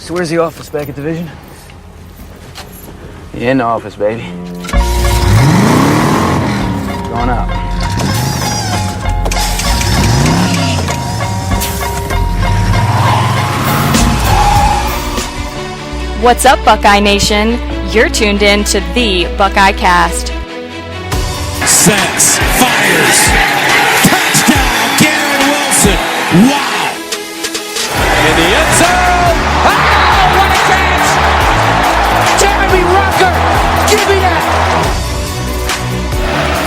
So where's the office? Back at division? In the office, baby. Going out. What's up, Buckeye Nation? You're tuned in to the Buckeye Cast. Sets, fires, touchdown, Garrett Wilson. Wow! In the end zone. Oh, what a catch! Jeremy Rucker, give me that!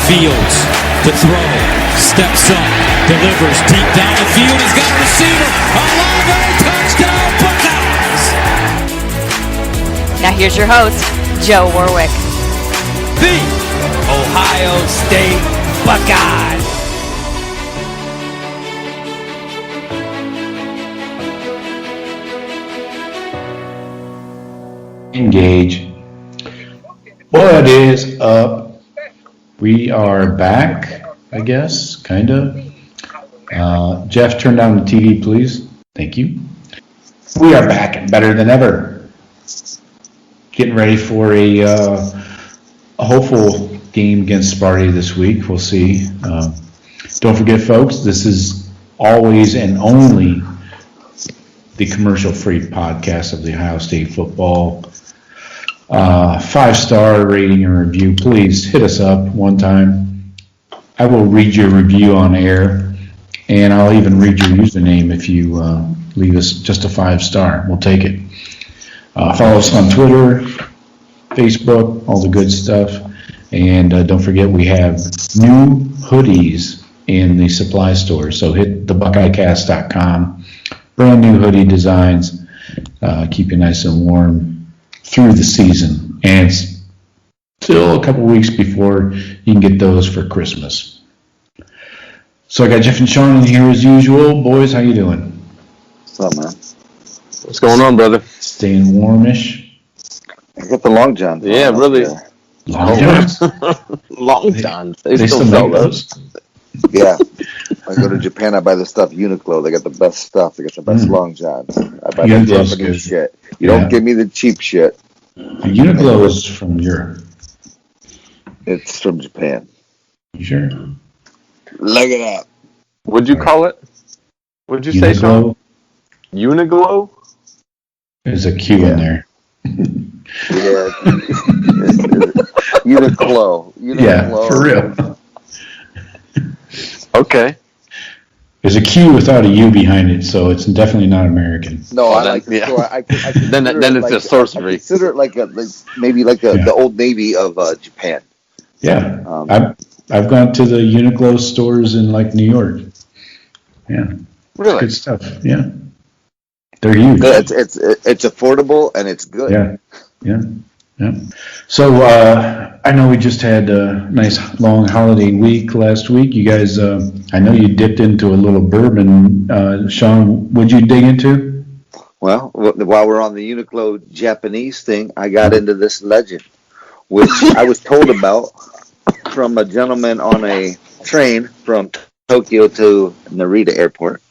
Fields to throw, steps up, delivers deep down the field. He's got a receiver. Olave, touchdown, Buckeyes! Now here's your host, Joe Warwick. The Ohio State Buckeyes. Engage. What is up? We are back, I guess, kind of. Jeff, turn down the TV, please. Thank you. We are back and better than ever. Getting ready for a hopeful game against Sparty this week. We'll see. Don't forget, folks, this is always and only the commercial-free podcast of the Ohio State football. 5-star rating and review. Please hit us up one time. I will read your review on air, and I'll even read your username if you leave us just a 5-star. We'll take it. Follow us on Twitter, Facebook, all the good stuff. And don't forget, we have new hoodies in the supply store. So hit the BuckeyeCast.com. Brand new hoodie designs. Keep you nice and warm through the season. And it's still a couple weeks before you can get those for Christmas. So I got Jeff and Shawn in here as usual. Boys, how you doing? What's up, man? What's going on, brother? Staying warmish. I got the long johns. Yeah, really. Long johns? Long johns. They They still sell those. Yeah. I go to Japan, I buy the stuff Uniqlo. They got the best stuff. They got the best long johns. I buy the Uniqlo's Japanese good. shit. You don't give me the cheap shit. Uniqlo is from Europe. It's from Japan. You sure? Look it up. What'd you call it? What'd you say, Shawn? Uniglow? There's a Q in there. Yeah. Uniqlo. Yeah, for real. Okay. There's a Q without a U behind it, so it's definitely not American. No, I then- like the yeah. store. I Then it's a sorcery. I consider it like maybe the Old Navy of Japan. Yeah, I've gone to the Uniqlo stores in like New York. Yeah, Really? good stuff. Yeah, they're huge. It's affordable and it's good. Yeah. So I know we just had a nice long holiday week last week. You guys, I know you dipped into a little bourbon. Shawn, what'd you dig into? Well, while we're on the Uniqlo Japanese thing, I got into this legend, which I was told about from a gentleman on a train from Tokyo to Narita Airport.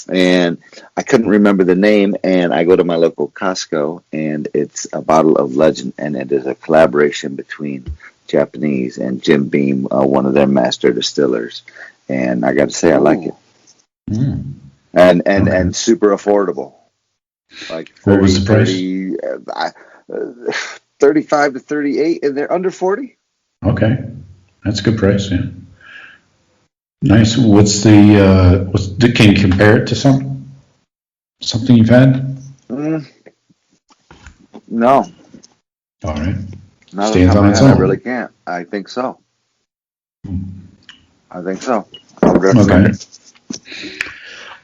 And I couldn't remember the name, and I go to my local Costco, and it's a bottle of Legend, and it is a collaboration between Japanese and Jim Beam, one of their master distillers. And I got to say, I like it. And super affordable. Like 30, What was the price? 35 to 38, and they're under 40. Okay, that's a good price. Yeah. Nice. Can you compare it to something you've had? No. All right. Not Stands on its I own. really can't. I think so. I would Okay. recommend it.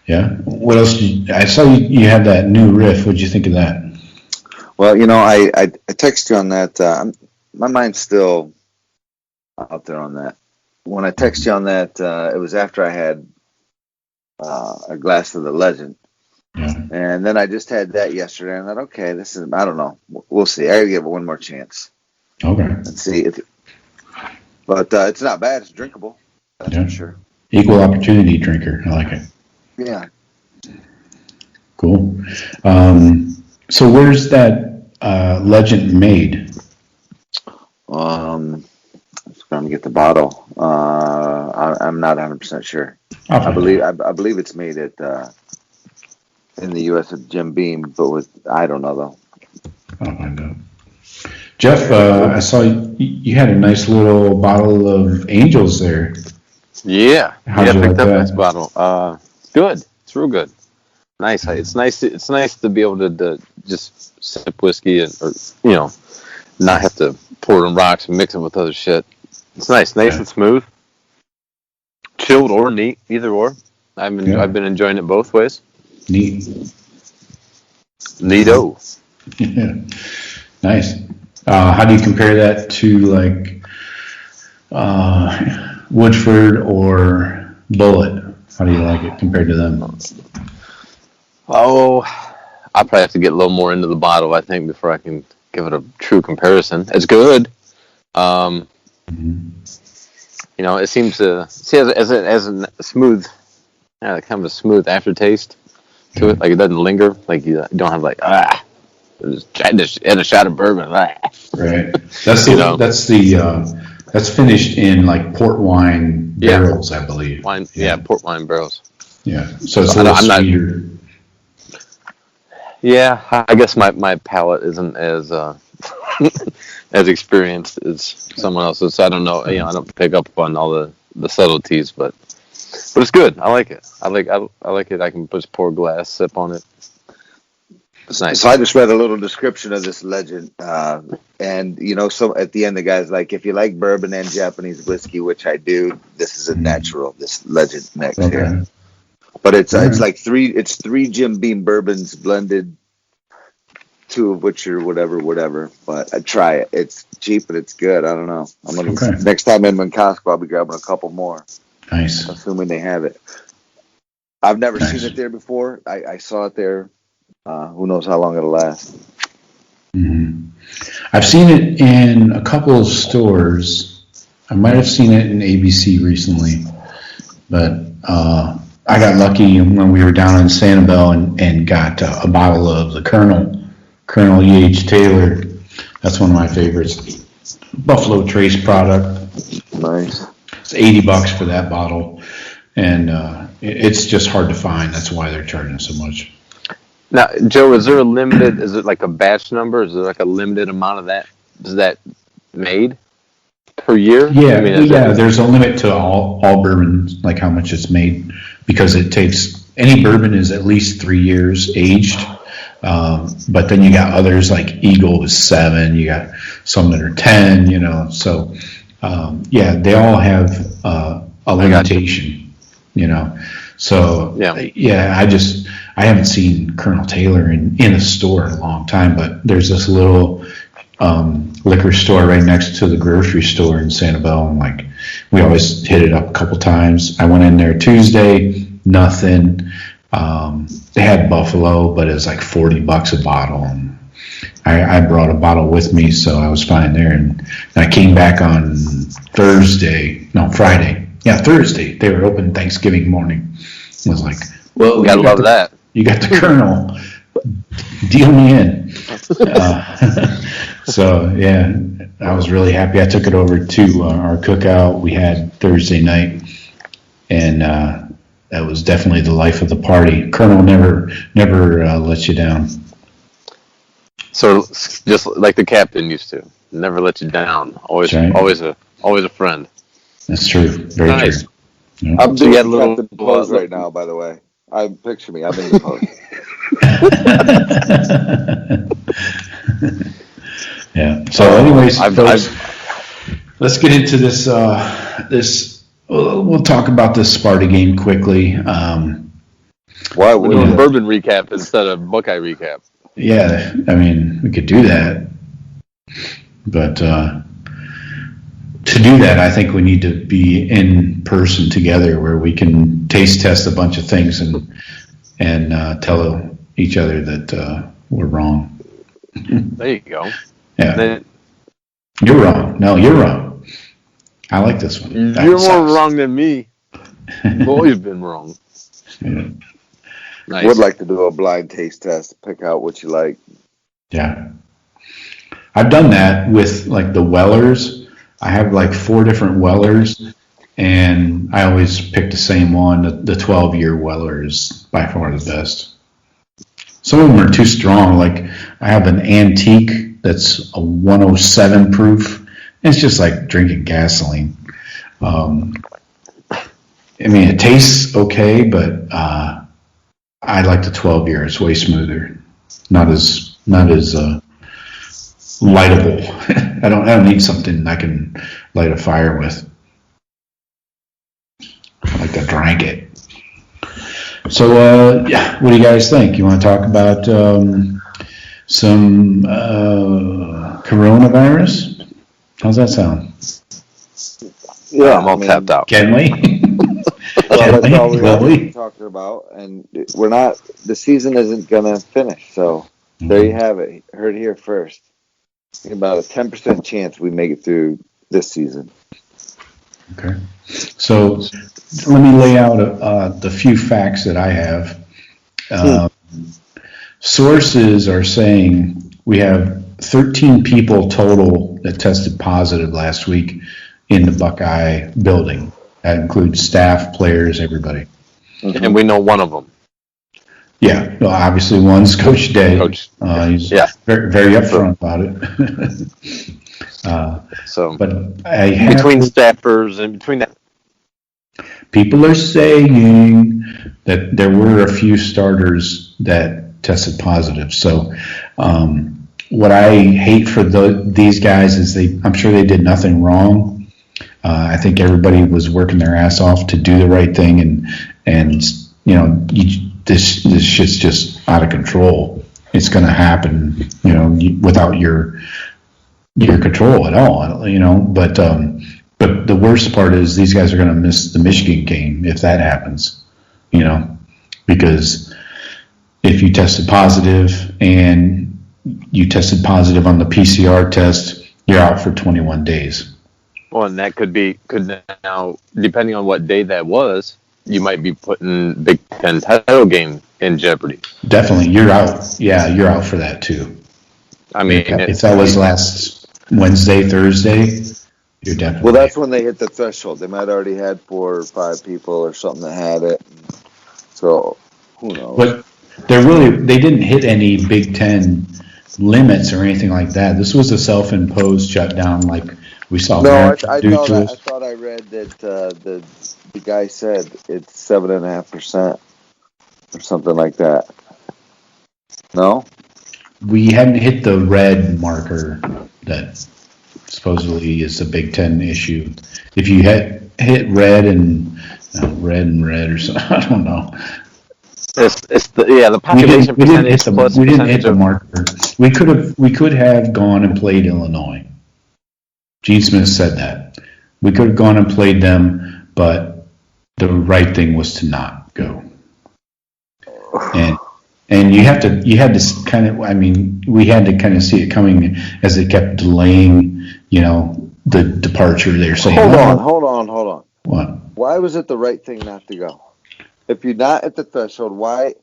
Yeah. What else? I saw you had that new riff. What'd you think of that? Well, I text you on that. My mind's still out there on that. When I text you on that, it was after I had a glass of the Legend. Yeah. And then I just had that yesterday, and I thought, okay, I don't know. We'll see. I gotta give it one more chance. Okay. And see but it's not bad. It's drinkable. That's for sure. Equal opportunity drinker. I like it. Yeah. Cool. So where's that Legend made? Let's go and get the bottle. I'm not 100% sure. I believe it's made at in the U.S. at Jim Beam, but I don't know though. I'll find out. Jeff, I saw you had a nice little bottle of Angels there. Yeah. How'd yeah, you picked like up that? this bottle. Good. It's real good. Nice. It's nice. It's nice to be able to just sip whiskey or not have to pour it in rocks and mix it with other shit. It's nice and smooth, chilled or neat, either or. I've been enjoying it both ways. Neat. Neato. Yeah. Nice. How do you compare that to like Woodford or Bullet? How do you like it compared to them? Oh, I'll probably have to get a little more into the bottle, I think, before I can give it a true comparison. It's good. It seems to as a smooth, kind of a smooth aftertaste to it. Like it doesn't linger. Like you don't have like just add a shot of bourbon. Right. That's finished in like port wine barrels, I believe. Port wine barrels. Yeah. So it's a little sweeter. Yeah, I guess my palate isn't as as experienced as someone else's. So I don't know. I don't pick up on all the subtleties, but it's good. I like it. I like it. I can just pour a glass, sip on it. It's nice. So I just read a little description of this Legend, and so at the end the guy's like, if you like bourbon and Japanese whiskey, which I do, this is a natural. This Legend mix here. But it's like three Jim Beam bourbons blended, 2 of which are whatever. But I try it. It's cheap and it's good. I don't know. I'm gonna next time in Costco, I'll be grabbing a couple more. Nice. Assuming they have it. I've never seen it there before. I saw it there. Who knows how long it'll last? Mm-hmm. I've seen it in a couple of stores. I might have seen it in ABC recently, but I got lucky when we were down in Sanibel and got a bottle of the Colonel E.H. Taylor. That's one of my favorites. Buffalo Trace product. Nice. It's $80 for that bottle, and it's just hard to find. That's why they're charging so much. Now, Joe, is it like a batch number? Is there like a limited amount of that? Is that made per year? Yeah, there's a limit to all bourbons, like how much it's made, because it takes, any bourbon is at least 3 years aged, but then you got others like Eagle is 7, you got some that are 10, so they all have a limitation, so I haven't seen Colonel Taylor in a store in a long time, but there's this little liquor store right next to the grocery store in Sanibel, and we always hit it up a couple times. I went in there Tuesday, nothing. They had Buffalo, but it was like $40 a bottle, and I brought a bottle with me, so I was fine there. And I came back on Thursday. They were open Thanksgiving morning. I was like, well, we gotta love that. You got the Colonel. Deal me in. So, yeah, I was really happy. I took it over to our cookout we had Thursday night, and that was definitely the life of the party. Colonel never lets you down. So, just like the captain used to, never let you down. Always a friend. That's true. Very true. Yeah. I'm doing Captain pose right now, by the way. Picture me. I'm in the pose. Yeah. So, anyways, folks, let's get into this. We'll talk about this Sparty game quickly. Why we're doing bourbon recap instead of Buckeye recap? Yeah, I mean, we could do that, but to do that, I think we need to be in person together, where we can taste test a bunch of things and tell each other that we're wrong. There you go. Yeah. You're wrong. No, you're wrong. I like this one. You're more wrong than me. You've always been wrong. Yeah. Nice. Would like to do a blind taste test to pick out what you like. Yeah. I've done that with like the Wellers. I have like 4 different Wellers, and I always pick the same one. The 12-year Weller is by far the best. Some of them are too strong. Like I have an antique that's a 107 proof. It's just like drinking gasoline. I mean, it tastes okay, but I like the 12-year. It's way smoother. Not as lightable. I don't need something I can light a fire with. I like to drink it. So, yeah, what do you guys think? You want to talk about some coronavirus? How's that sound? Yeah, I'm all tapped out. Can we? Well, that's all we Will we? are talking about, and we're not. The season isn't gonna finish, so there you have it. Heard it here first. About a 10% chance we make it through this season. Okay. So let me lay out the few facts that I have. Sources are saying we have 13 people total that tested positive last week in the Buckeye building. That includes staff, players, everybody. And we know one of them. Yeah, well, obviously one's Coach Day. Coach. He's very, very upfront about it. So, but I between staffers and between that, people are saying that there were a few starters that tested positive. So, what I hate for these guys is I'm sure they did nothing wrong. I think everybody was working their ass off to do the right thing, and you know, this shit's just out of control. It's going to happen, you know, without your control at all, you know. But the worst part is these guys are going to miss the Michigan game if that happens, you know, because if you tested positive and you tested positive on the PCR test, you're out for 21 days. well, and that could now, depending on what day that was, you might be putting Big Ten title game in jeopardy. Definitely, you're out. Yeah, you're out for that too. I mean, if that was last Wednesday, Thursday, you're definitely. Well, that's when they hit the threshold. They might already had 4 or 5 people or something that had it. So who knows? But they didn't hit any Big Ten limits or anything like that. This was a self-imposed shutdown, like we saw. No, America do to us. I thought I read that the guy said it's 7.5% or something like that. No, we hadn't hit the red marker that supposedly is a Big Ten issue. If you hit red and red or something, I don't know. it's the population percentage plus we didn't hit percentage the of marker. We could have gone and played Illinois. Gene Smith said that we could have gone and played them, but the right thing was to not go. And you had to kind of, I mean, we had to kind of see it coming as it kept delaying, you know, the departure. They're saying, hold on. What? Why was it the right thing not to go? If you're not at the threshold, why?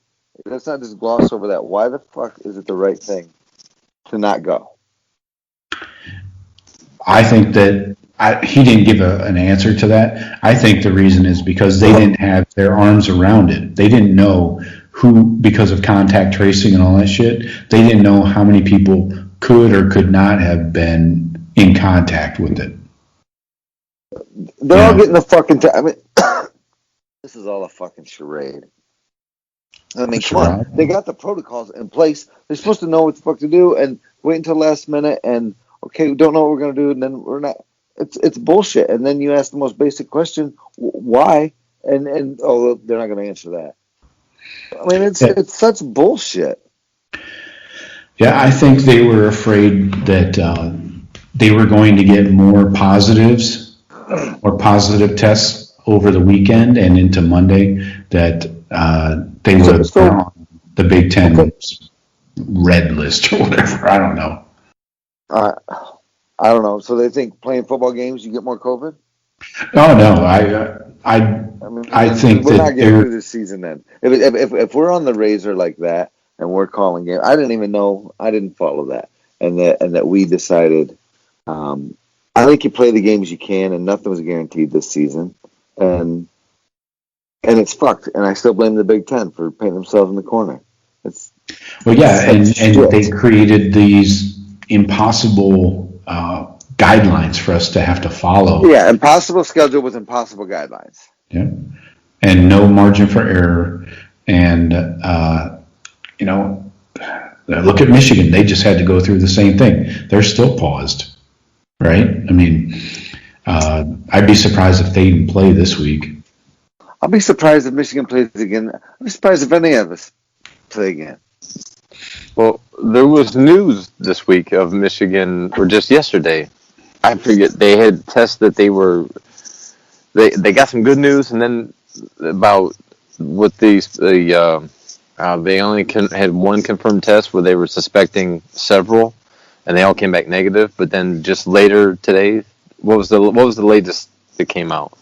Let's not just gloss over that. Why the fuck is it the right thing to not go? I think that he didn't give an answer to that. I think the reason is because they didn't have their arms around it. They didn't know who, because of contact tracing and all that shit, they didn't know how many people could or could not have been in contact with it. They're all getting the fucking I mean, this is all a fucking charade. I mean, come on. They got the protocols in place. They're supposed to know what the fuck to do and wait until last minute and, okay, we don't know what we're going to do, and then we're not. It's bullshit. And then you ask the most basic question, why? And they're not going to answer that. I mean, it's such bullshit. Yeah, I think they were afraid that they were going to get more positives or positive tests over the weekend and into Monday, that they would have been on the Big Ten red list or whatever. I don't know. I don't know. So they think playing football games you get more COVID? Oh no, I think we're that not getting through this season. Then, if we're on the razor like that, and we're calling game. I didn't even know. I didn't follow that, and that we decided. I think you play the games you can, and nothing was guaranteed this season, and it's fucked. And I still blame the Big Ten for painting themselves in the corner. And they created these impossible guidelines for us to have to follow. Yeah, impossible schedule with impossible guidelines. Yeah, and no margin for error. And look at Michigan; they just had to go through the same thing. They're still paused, right? I mean, I'd be surprised if they even play this week. I'll be surprised if Michigan plays again. I'll be surprised if any of us play again. Well, there was news this week of Michigan, or just yesterday. I forget. They had tests that they got some good news, and then about with these they only had one confirmed test where they were suspecting several, and they all came back negative. But then just later today, what was the latest that came out?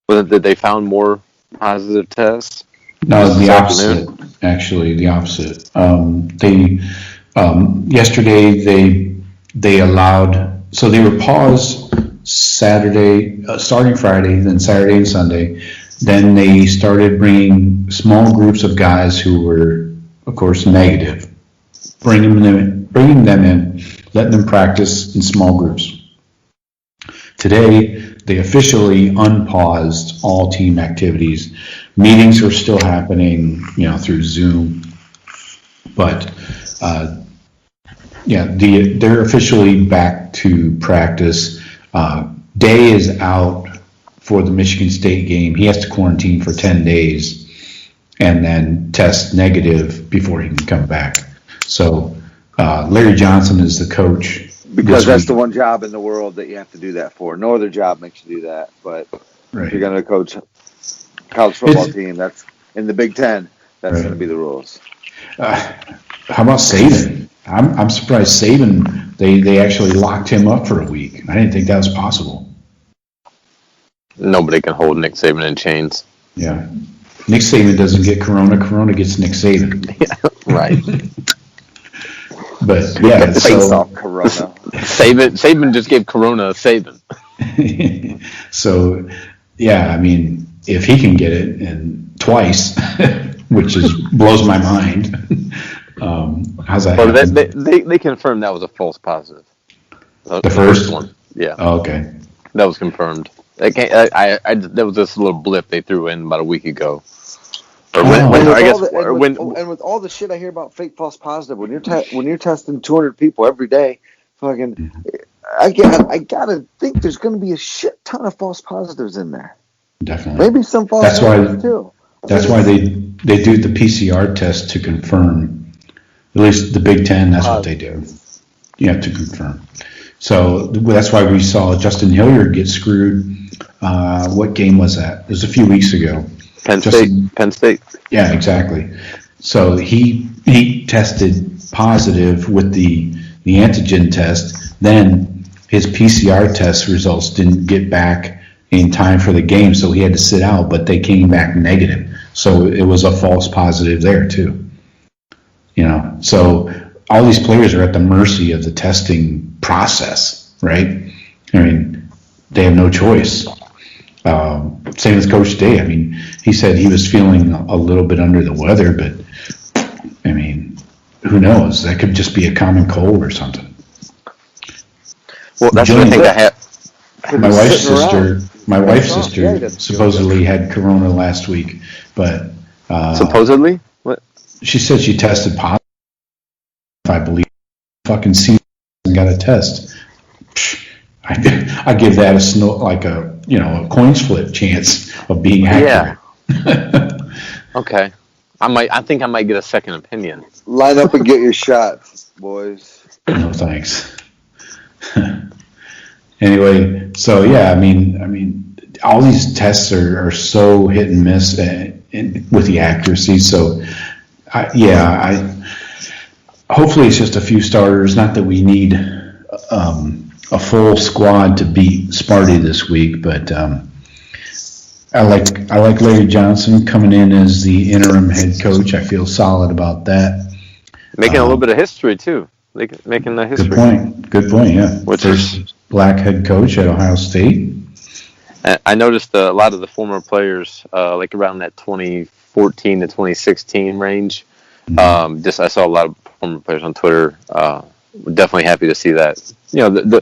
Was it that they found more positive tests? No, the opposite. Actually, the opposite. Yesterday they allowed. So they were paused Saturday, starting Friday, then Saturday and Sunday. Then they started bringing small groups of guys who were, of course, negative, bringing them in, letting them practice in small groups. Today, they officially unpaused all team activities. Meetings are still happening, through Zoom, but they're officially back to practice. Day is out for the Michigan State game. He has to quarantine for 10 days and then test negative before he can come back. So Larry Johnson is the coach. Because that's the one job in the world that you have to do that for. No other job makes you do that. But if you're going to coach college football team, that's in the Big Ten, that's going to be the rules. How about Saban? I'm surprised Saban, they actually locked him up for a week. I didn't think that was possible. Nobody can hold Nick Saban in chains. Yeah. Nick Saban doesn't get Corona. Corona gets Nick Saban. Yeah, right. But face off Corona. Saban just gave Corona a Saban. So, I mean, if he can get it and twice, which blows my mind. How's that? Well, they confirmed that was a false positive. The first one. Yeah. Oh, okay. That was confirmed. There was this little blip they threw in about a week ago. Or and with all the shit I hear about fake false positive, when you're testing 200 people every day, fucking, I gotta think there's going to be a shit ton of false positives in there. Definitely. Maybe some false positives too. That's why they do the PCR test to confirm. At least the Big Ten, that's what they do. You have to confirm. So that's why we saw Justin Hilliard get screwed. What game was that? It was a few weeks ago. Penn State. Yeah, exactly. So he tested positive with the antigen test. Then his PCR test results didn't get back in time for the game, so he had to sit out, but they came back negative. So it was a false positive there too. So all these players are at the mercy of the testing process, right? I mean, they have no choice. Same as Coach Day. I mean, he said he was feeling a little bit under the weather, but I mean, who knows? That could just be a common cold or something. Well, that's what I think I have. My wife's sister supposedly had corona last week, but supposedly, what? She said she tested positive. I believe, fucking and got a test. I give that a coin's flip chance of being accurate. Yeah. Okay. I think I might get a second opinion. Line up and get your shots, boys. No thanks. Anyway, so I mean, all these tests are so hit and miss with the accuracy. So, hopefully it's just a few starters. Not that we need a full squad to beat Sparty this week, but I like Larry Johnson coming in as the interim head coach. I feel solid about that. Making a little bit of history too. Making the history. Good point. Yeah. Which First black head coach at Ohio State. I noticed a lot of the former players, like around that 2014 to 2016 range. I saw a lot of former players on Twitter. Definitely happy to see that. You know,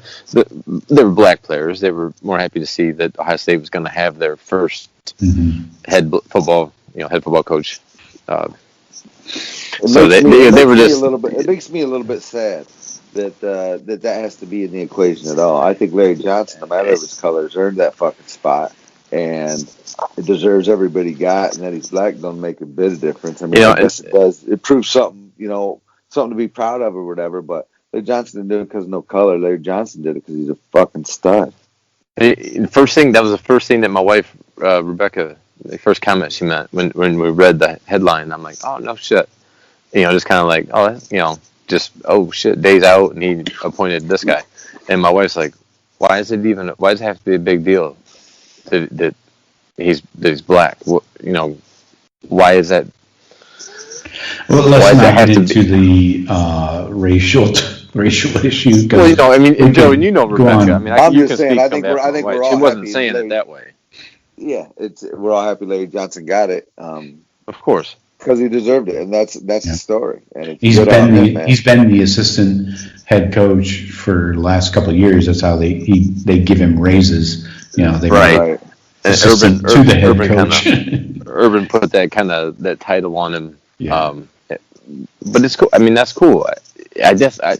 they were black players. They were more happy to see that Ohio State was going to have their first head football coach. It makes me a little bit sad that has to be in the equation at all. I think Larry Johnson, no matter of his colors, earned that fucking spot, and it deserves everybody got. And that he's black don't make a bit of difference. I mean, I guess it does. It proves something, something to be proud of or whatever. But Larry Johnson didn't do it because of no color. Larry Johnson did it because he's a fucking stud. That was the first thing that my wife Rebecca, the first comment she meant when we read the headline. I'm like, oh no shit, just kind of like, oh shit, days out, and he appointed this guy. And my wife's like, why does it have to be a big deal that he's black? Why is that? Well, let's not get into the racial issue. Well, Joe, and Rebecca. I mean, I'm you just can saying. speak I on think behalf of my we're wife. all She wasn't happy saying it that way. Yeah, we're all happy Larry Johnson got it. Of course. Because he deserved it, and that's the story. And he's been the assistant head coach for the last couple of years. That's how they give him raises. Right. And Urban to the head coach. Urban put that title on him. Yeah. But it's cool. I mean, that's cool. I guess I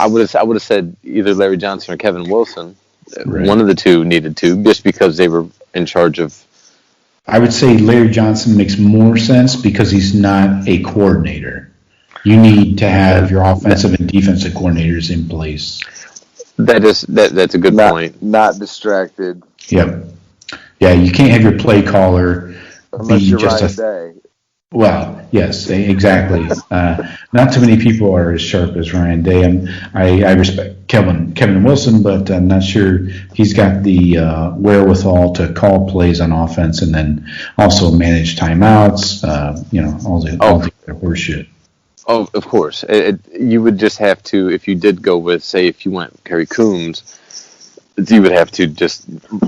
would have said either Larry Johnson or Kevin Wilson. Right. One of the two needed to, just because they were in charge of. I would say Larry Johnson makes more sense because he's not a coordinator. You need to have your offensive and defensive coordinators in place. That's a good point. Not distracted. Yep. Yeah, you can't have your play caller unless be you're just Ryan Day. Well, yes, exactly. Not too many people are as sharp as Ryan Day. I respect Kevin Wilson, but I'm not sure he's got the wherewithal to call plays on offense and then also manage timeouts. All the other horseshit. Oh, of course. You would just have to, if you did go with, say, if you went Kerry Coombs, you would have to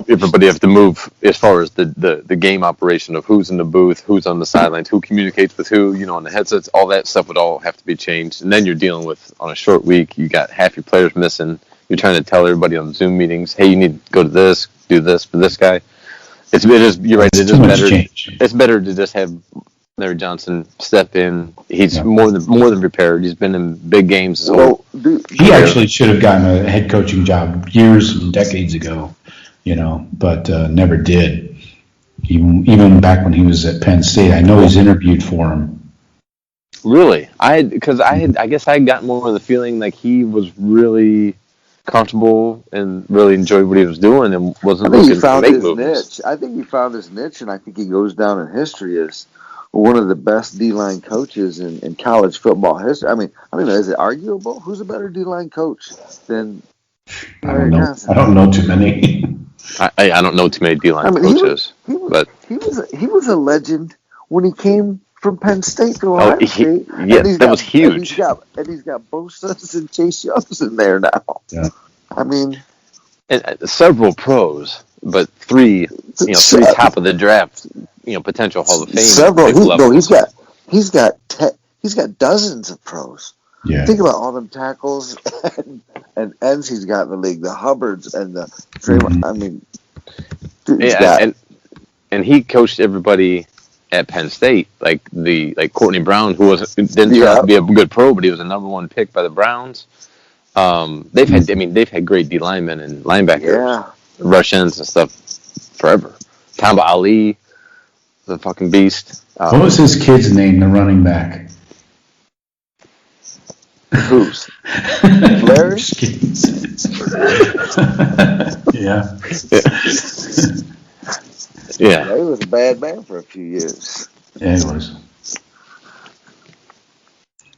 everybody have to move as far as the game operation of who's in the booth, who's on the sidelines, who communicates with who, on the headsets, all that stuff would all have to be changed. And then you're dealing with, on a short week, you got half your players missing. You're trying to tell everybody on Zoom meetings, hey, you need to go to this, do this for this guy. You're right. It's better to just have Larry Johnson step in. He's more than prepared. He's been in big games. He actually should have gotten a head coaching job years and decades ago, but never did. Even back when he was at Penn State, I know he's interviewed for him. Really, I guess I had gotten more of the feeling like he was really comfortable and really enjoyed what he was doing and wasn't looking to make moves. I think he found his niche, and I think he goes down in history as one of the best D-line coaches in college football history. I mean, is it arguable? Who's a better D-line coach than Larry Johnson? I don't know too many. I don't know too many D-line coaches. He was a legend when he came from Penn State to Ohio State. Yes, that was huge. And he's got Bosa's and Chase Young's in there now. Yeah. I mean, and several pros, but three top of the draft. Potential Hall of Fame. Several. He's got dozens of pros. Yeah. Think about all them tackles and ends he's got in the league. The Hubbards and the Draymond. I mean, and he coached everybody at Penn State, like Courtney Brown, who didn't turn out to be a good pro, but he was a number one pick by the Browns. They've had great D linemen and linebackers, rush ends and stuff forever. Tamba Ali. The fucking beast. What was his kid's name, the running back? Who's? Larry? Yeah. Yeah. He was a bad man for a few years. Yeah, he was.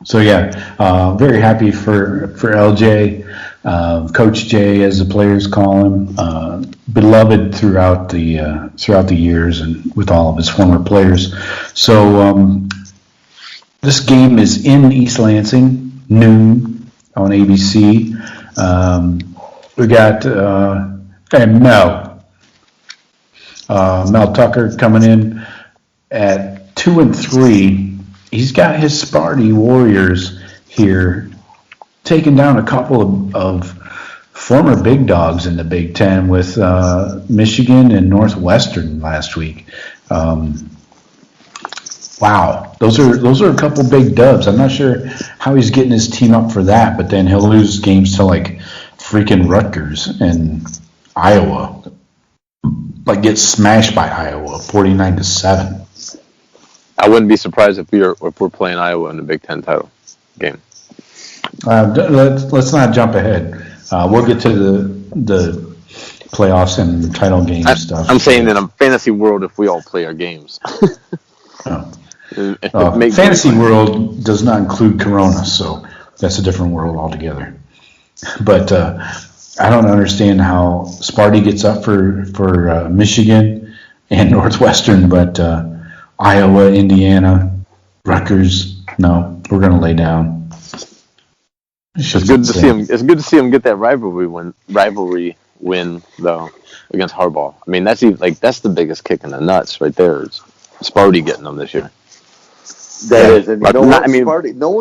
So very happy for LJ, Coach J, as the players call him, beloved throughout the years and with all of his former players. So This game is in East Lansing, noon on ABC. We got Mel Tucker coming in at 2-3. He's got his Sparty Warriors here, taking down a couple of former big dogs in the Big Ten with Michigan and Northwestern last week. Wow, those are a couple big dubs. I'm not sure how he's getting his team up for that, but then he'll lose games to like freaking Rutgers and Iowa. Like get smashed by Iowa, 49-7. I wouldn't be surprised if we're playing Iowa in the Big Ten title game. Let's not jump ahead. We'll get to the playoffs and the title game stuff. I'm saying in a fantasy world, if we all play our games. Fantasy world does not include Corona, so that's a different world altogether. But I don't understand how Sparty gets up for Michigan and Northwestern, but Iowa, Indiana, Rutgers, no, we're going to lay down. It's good to see him. It's good to see him get that rivalry win though against Harbaugh. I mean, that's the biggest kick in the nuts right there. Is Sparty getting them this year. That is, and Sparty. No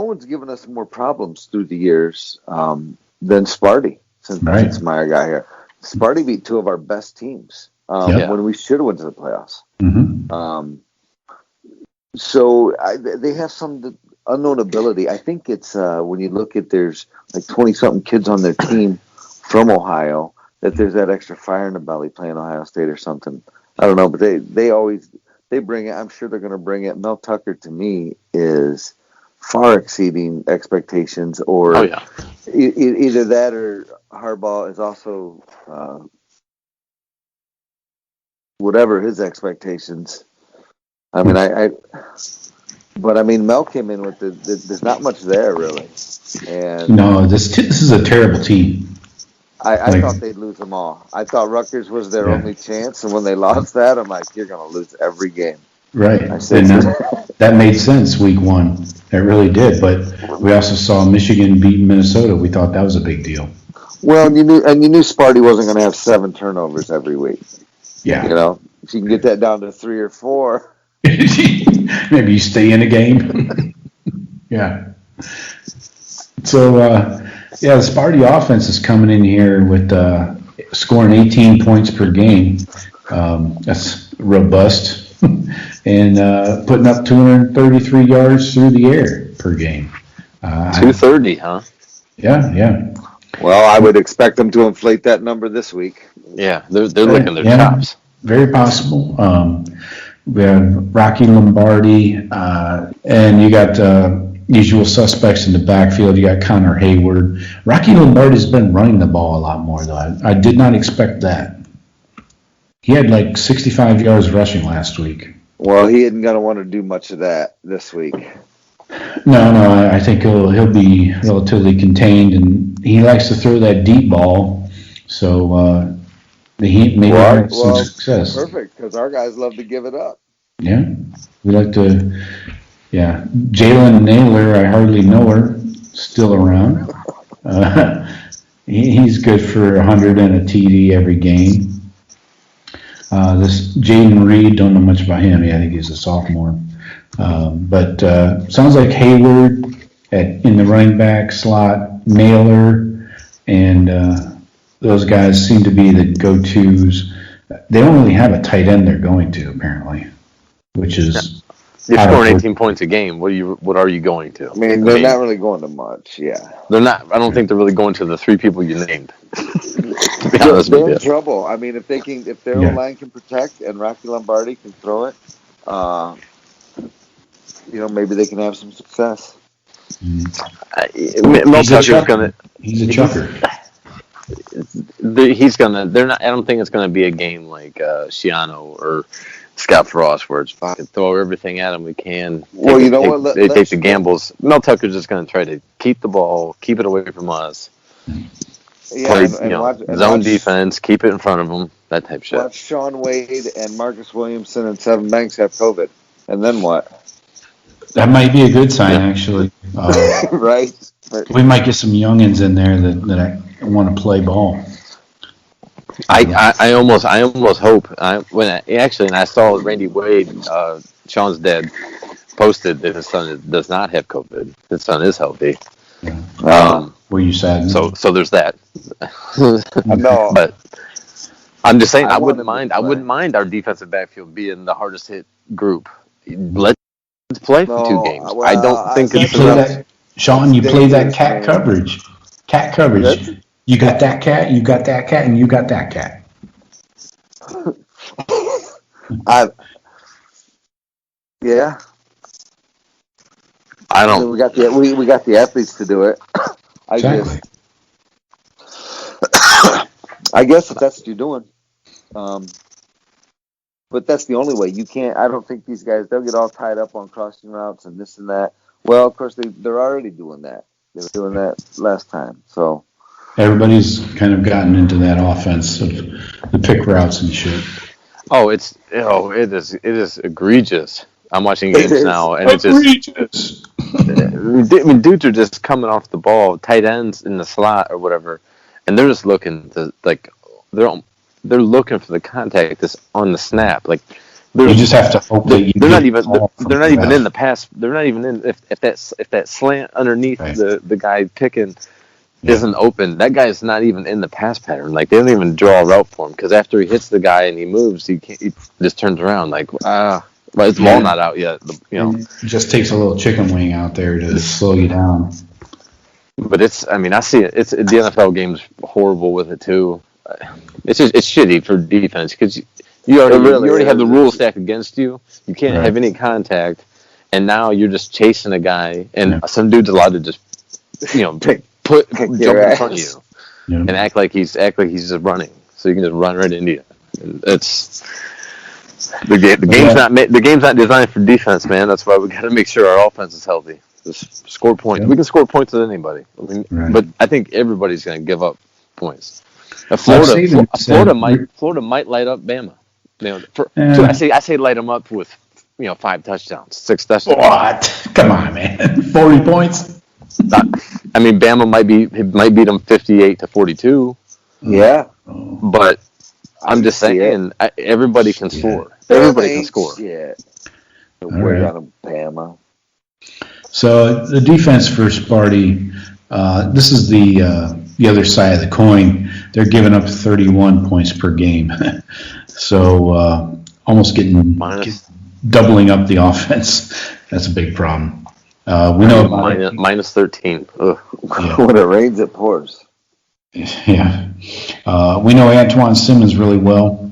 one's given us more problems through the years than Sparty since Meyer got here. Sparty beat two of our best teams when we should have went to the playoffs. Mm-hmm. So they have some unknown ability. I think it's when you look at there's like 20-something kids on their team from Ohio that there's that extra fire in the belly playing Ohio State or something. I don't know, but they bring it. I'm sure they're going to bring it. Mel Tucker, to me, is far exceeding expectations. Or either that or Harbaugh is also whatever his expectations. I mean, but Mel came in with there's not much there really. And no, this is a terrible team. I thought they'd lose them all. I thought Rutgers was their only chance, and when they lost that, I'm like, you're going to lose every game. Right, and that made sense week one. It really did, but we also saw Michigan beat Minnesota. We thought that was a big deal. Well, you knew Sparty wasn't going to have 7 turnovers every week. Yeah. You know, if you can get that down to 3 or 4. Maybe you stay in a game. Yeah. So, the Sparty offense is coming in here with scoring 18 points per game. That's robust. And putting up 233 yards through the air per game. 230, huh? Yeah. Well, I would expect them to inflate that number this week. Yeah, they're licking their chops. Very possible. We have Rocky Lombardi, and you got usual suspects in the backfield. You got Connor Hayward. Rocky Lombardi's been running the ball a lot more, though. I did not expect that. He had like 65 yards rushing last week. Well, he isn't going to want to do much of that this week. No, I think he'll be relatively contained, and he likes to throw that deep ball. So he may have some success. Perfect, because our guys love to give it up. Yeah, we like to. Yeah, Jalen Naylor, I hardly know her, still around. He's good for 100 and a TD every game. This Jaden Reed, don't know much about him. I think he's a sophomore. But sounds like Hayward in the running back slot, Naylor, and those guys seem to be the go-tos. They don't really have a tight end they're going to, apparently, which is... You're scoring 18 points a game. What are you going to? I mean, they're not really going to much, yeah. They're not. I don't think they're really going to the 3 people you named. They're in trouble. I mean, if their line can protect and Rocky Lombardi can throw it, maybe they can have some success. Mel Tucker's gonna. He's a chucker. He's gonna. They're not. I don't think it's gonna be a game like Shiano or Scott Frost, where it's fucking throw everything at them we can. They take the gambles. Mel Tucker's just going to try to keep the ball, keep it away from us. Yeah, play, zone defense, keep it in front of them, that type of shit. Watch Shawn Wade and Marcus Williamson and Seven Banks have COVID, and then what? That might be a good sign, actually. Right? But We might get some youngins in there that want to play ball. I almost hope when I saw Randy Wade, Shawn's dad, posted that his son does not have COVID. His son is healthy. Were you sad? So there's that. no, But I'm just saying, I I want wouldn't him to mind. play. I wouldn't mind our defensive backfield being the hardest hit group. Let's play for 2 games. well, I don't think You it's play enough. that, Shawn. You play that cat Man. coverage. Cat coverage. That's- You got that cat. You got that cat, and you got that cat. Yeah. I don't. We got the athletes to do it. Exactly. I guess if that's what you're doing. But that's the only way. You can't. I don't think these guys. They'll get all tied up on crossing routes and this and that. Well, of course they're already doing that. They were doing that last time. So Everybody's kind of gotten into that offense of the pick routes and shit. It is egregious. I'm watching It games is. now, and it's just. Egregious. I mean, dudes are just coming off the ball, tight ends in the slot or whatever, and they're just looking to they're looking for the contact that's on the snap. Like You just have to hope that they're not even in the pass. They're not even in if that slant underneath Right. the guy picking isn't open. That guy's not even in the pass pattern. Like they don't even draw a route for him because after he hits the guy and he moves, he just turns around like but his ball not out yet. It just takes a little chicken wing out there to slow you down. But I see it. The NFL game's horrible with it too. It's shitty for defense because you already have the rules stacked against you. You can't have any contact, and now you're just chasing a guy, and some dude's allowed to just jump in front of you and act like he's just running, so you can just run right into you. And it's the game's not designed for defense, man. That's why we got to make sure our offense is healthy. Just score points. We can score points with anybody. But I think everybody's going to give up points. Florida might light up Bama. I say light them up with 5 touchdowns, 6 touchdowns. What? Come on, man. 40 points. I mean, Bama might beat them 58-42. yeah. But I'm just saying, everybody can score. Everybody can score. Yeah. Right. On Bama. So the defense for Sparty, this is the other side of the coin. They're giving up 31 points per game. So almost doubling up the offense. That's a big problem. We know minus 13. Ugh. When it rains, it pours. Yeah. We know Antoine Simmons really well.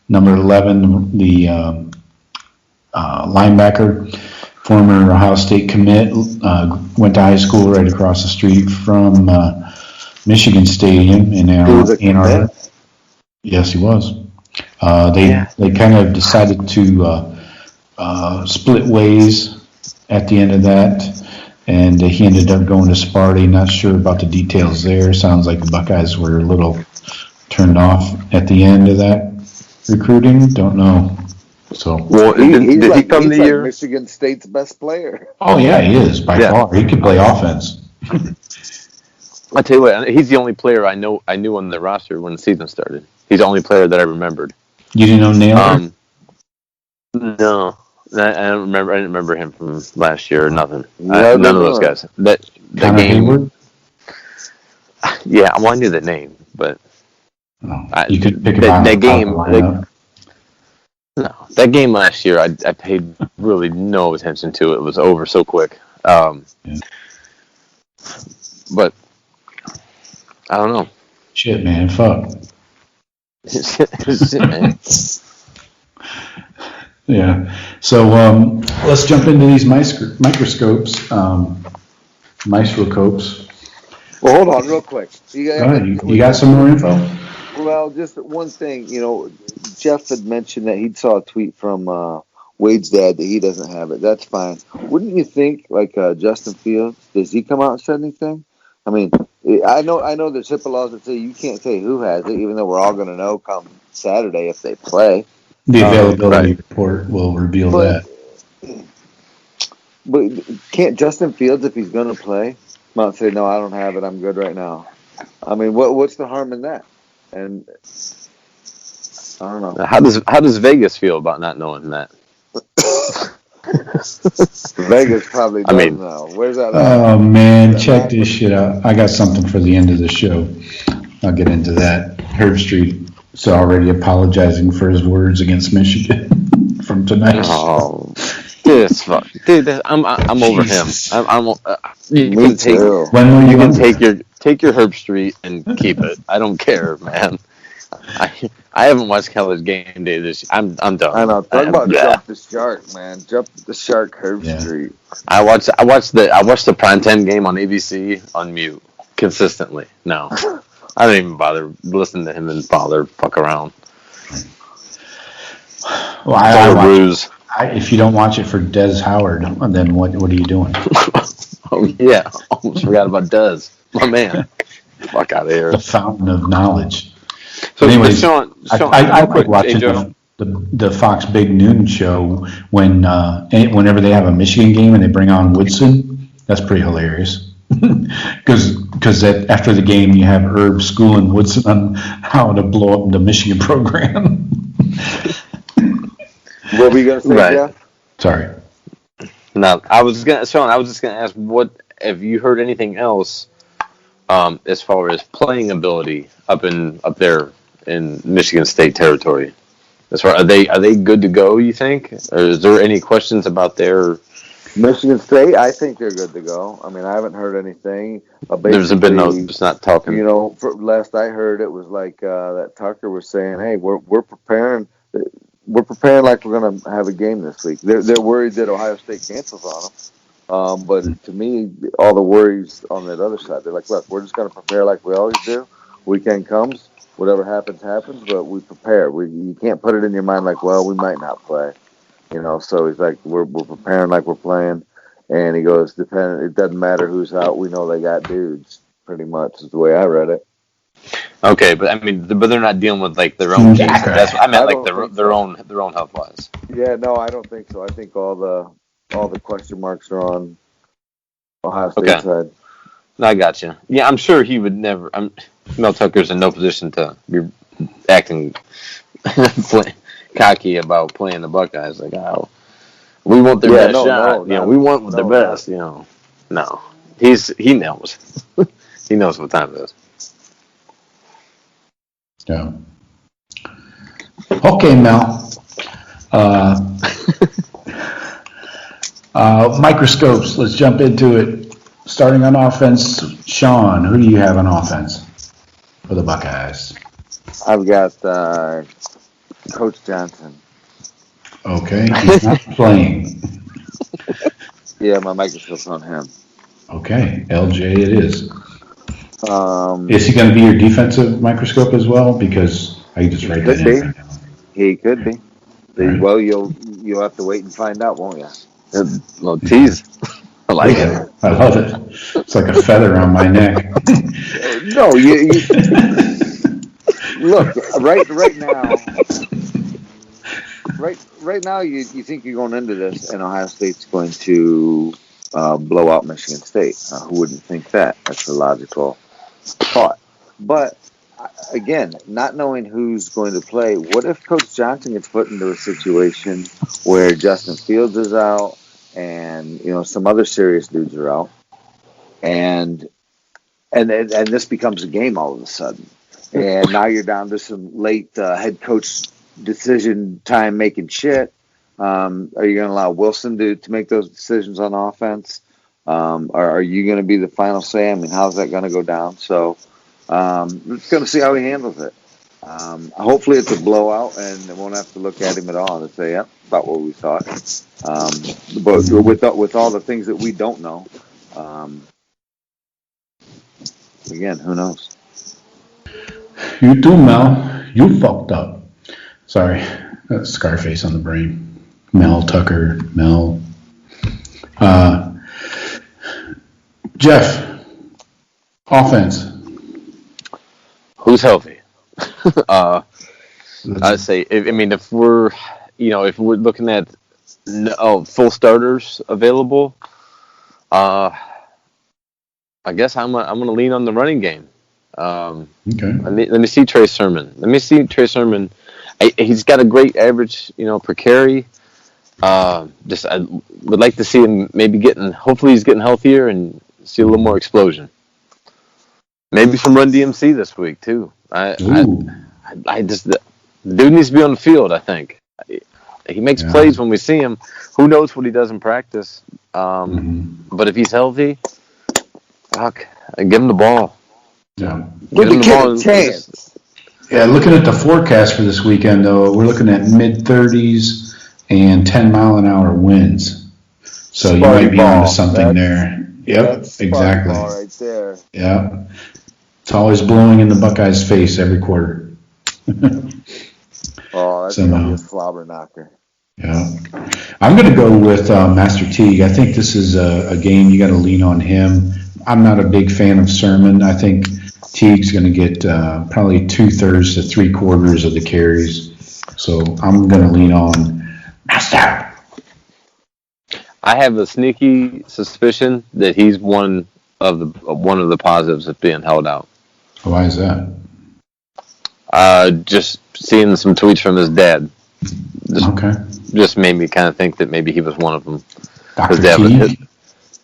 Number 11, the linebacker, former Ohio State commit, went to high school right across the street from Michigan Stadium in Ann Arbor. Yes, he was. They kind of decided to split ways at the end of that. And he ended up going to Sparty. Not sure about the details there. Sounds like the Buckeyes were a little turned off at the end of that recruiting. Don't know. So, well, did he come the year? Michigan State's best player. Oh yeah, he is by far. He can play offense. I tell you what, he's the only player I knew on the roster when the season started. He's the only player that I remembered. You didn't know Naylor? No. I didn't remember him from last year or nothing. None of those guys. That game. Hayward? Yeah, well, I knew the name, but you could pick that game. That game last year, I paid really no attention to. It was over so quick. But I don't know. Shit, man, fuck. Shit, man. Yeah. So let's jump into these microscopes, microscopes. Well, hold on real quick. You got some more info? Well, just one thing. Jeff had mentioned that he saw a tweet from Wade's dad that he doesn't have it. That's fine. Wouldn't you think, like Justin Fields, does he come out and say anything? I mean, I know there's HIPAA laws that say you can't say who has it, even though we're all going to know come Saturday if they play. The availability report will reveal that. But can't Justin Fields, if he's going to play, come out and say, no, I don't have it. I'm good right now. I mean, what's the harm in that? And I don't know. How does Vegas feel about not knowing that? Vegas probably does know. Where's that? Oh, man, check this shit out. I got something for the end of the show. I'll get into that. Herb Street is already apologizing for his words against Michigan from tonight. Oh, dude, I'm over him. You can take your Herb Street and keep it. I don't care, man. I haven't watched college game day this year. I'm done. I know. Talk about jump the shark, man. Jump the shark, Herb Street. I watched the primetime game on ABC on mute consistently. No, I don't even bother listening to him and fuck around. Well, if you don't watch it for Des Howard, then what are you doing? Oh yeah, almost forgot about Des, my man. Fuck out of here. The fountain of knowledge. So anyways, Shawn, I quit watching the Fox Big Noon show whenever they have a Michigan game and they bring on Woodson. That's pretty hilarious. Because after the game you have Herb schooling Woodson on how to blow up the Michigan program. What were you gonna say, Jeff? Sorry. No, Shawn, I was just gonna ask, what have you heard anything else as far as playing ability up there in Michigan State territory? As far are they good to go, you think? Or is there any questions about their Michigan State? I think they're good to go. I mean, I haven't heard anything. There's been no, it's not talking. You know, last I heard, it was like that Tucker was saying, "Hey, we're preparing. We're preparing like we're going to have a game this week." They're worried that Ohio State cancels on them. But to me, all the worries on that other side. They're like, "Look, we're just going to prepare like we always do. Weekend comes, whatever happens, happens. But we prepare. You can't put it in your mind like, well, we might not play." You know, so he's like, we're preparing like we're playing, and he goes, it doesn't matter who's out, we know they got dudes. Pretty much is the way I read it. Okay, but I mean, but they're not dealing with like their own cases. That's what I meant, like their own health wise. Yeah, no, I don't think so. I think all the question marks are on Ohio State side. No, I got you. Yeah, I'm sure he would never. Mel Tucker's in no position to be acting cocky about playing the Buckeyes. Like, oh, we want their best shot. We want their best. No, he knows. He knows what time it is. Yeah. Okay, Mel. Microscopes. Let's jump into it. Starting on offense, Shawn. Who do you have on offense for the Buckeyes? I've got Coach Johnson. Okay, he's not playing. Yeah, my microscope's on him. Okay, LJ it is. Is he going to be your defensive microscope as well? Because I just write that in right now. He could be. Right. Well, you'll have to wait and find out, won't you? Little tease. I like it. I love it. It's like a feather on my neck. No, you look right now. Right now, you think you're going into this, and Ohio State's going to blow out Michigan State. Who wouldn't think that? That's a logical thought. But again, not knowing who's going to play, what if Coach Johnson gets put into a situation where Justin Fields is out, and some other serious dudes are out, and this becomes a game all of a sudden, and now you're down to some late head coach decision time making shit. Are you going to allow Wilson to make those decisions on offense? Are you going to be the final say? I mean, how's that going to go down? So we're just going to see how he handles it. Hopefully it's a blowout and they won't have to look at him at all and say, yep, about what we thought. But with all the things that we don't know, again, who knows? You too, Mel. You fucked up. Sorry, that's Scarface on the brain. Mel Tucker, Mel. Jeff, offense. Who's healthy? I'd say, if we're looking at full starters available. I guess I'm gonna lean on the running game. Okay. Let me see Trey Sermon. He's got a great average, per carry. I would like to see him maybe hopefully he's getting healthier and see a little more explosion. Maybe from Run DMC this week too. The dude needs to be on the field. I think he makes plays when we see him. Who knows what he does in practice? But if he's healthy, give him the ball. Yeah. Give the kid a chance. Yeah, looking at the forecast for this weekend, though, we're looking at mid-30s and 10-mile-an-hour winds. So you might be onto something there. Yep, exactly. Ball right there. Yeah. It's always blowing in the Buckeyes' face every quarter. That's going to be a slobber knocker. Yeah. I'm going to go with Master Teague. I think this is a game you got to lean on him. I'm not a big fan of Sermon. I think Teague's going to get probably 2/3 to 3/4 of the carries. So I'm going to lean on Master. I have a sneaky suspicion that he's one of the positives of being held out. Why is that? Just seeing some tweets from his dad. Just made me kind of think that maybe he was one of them.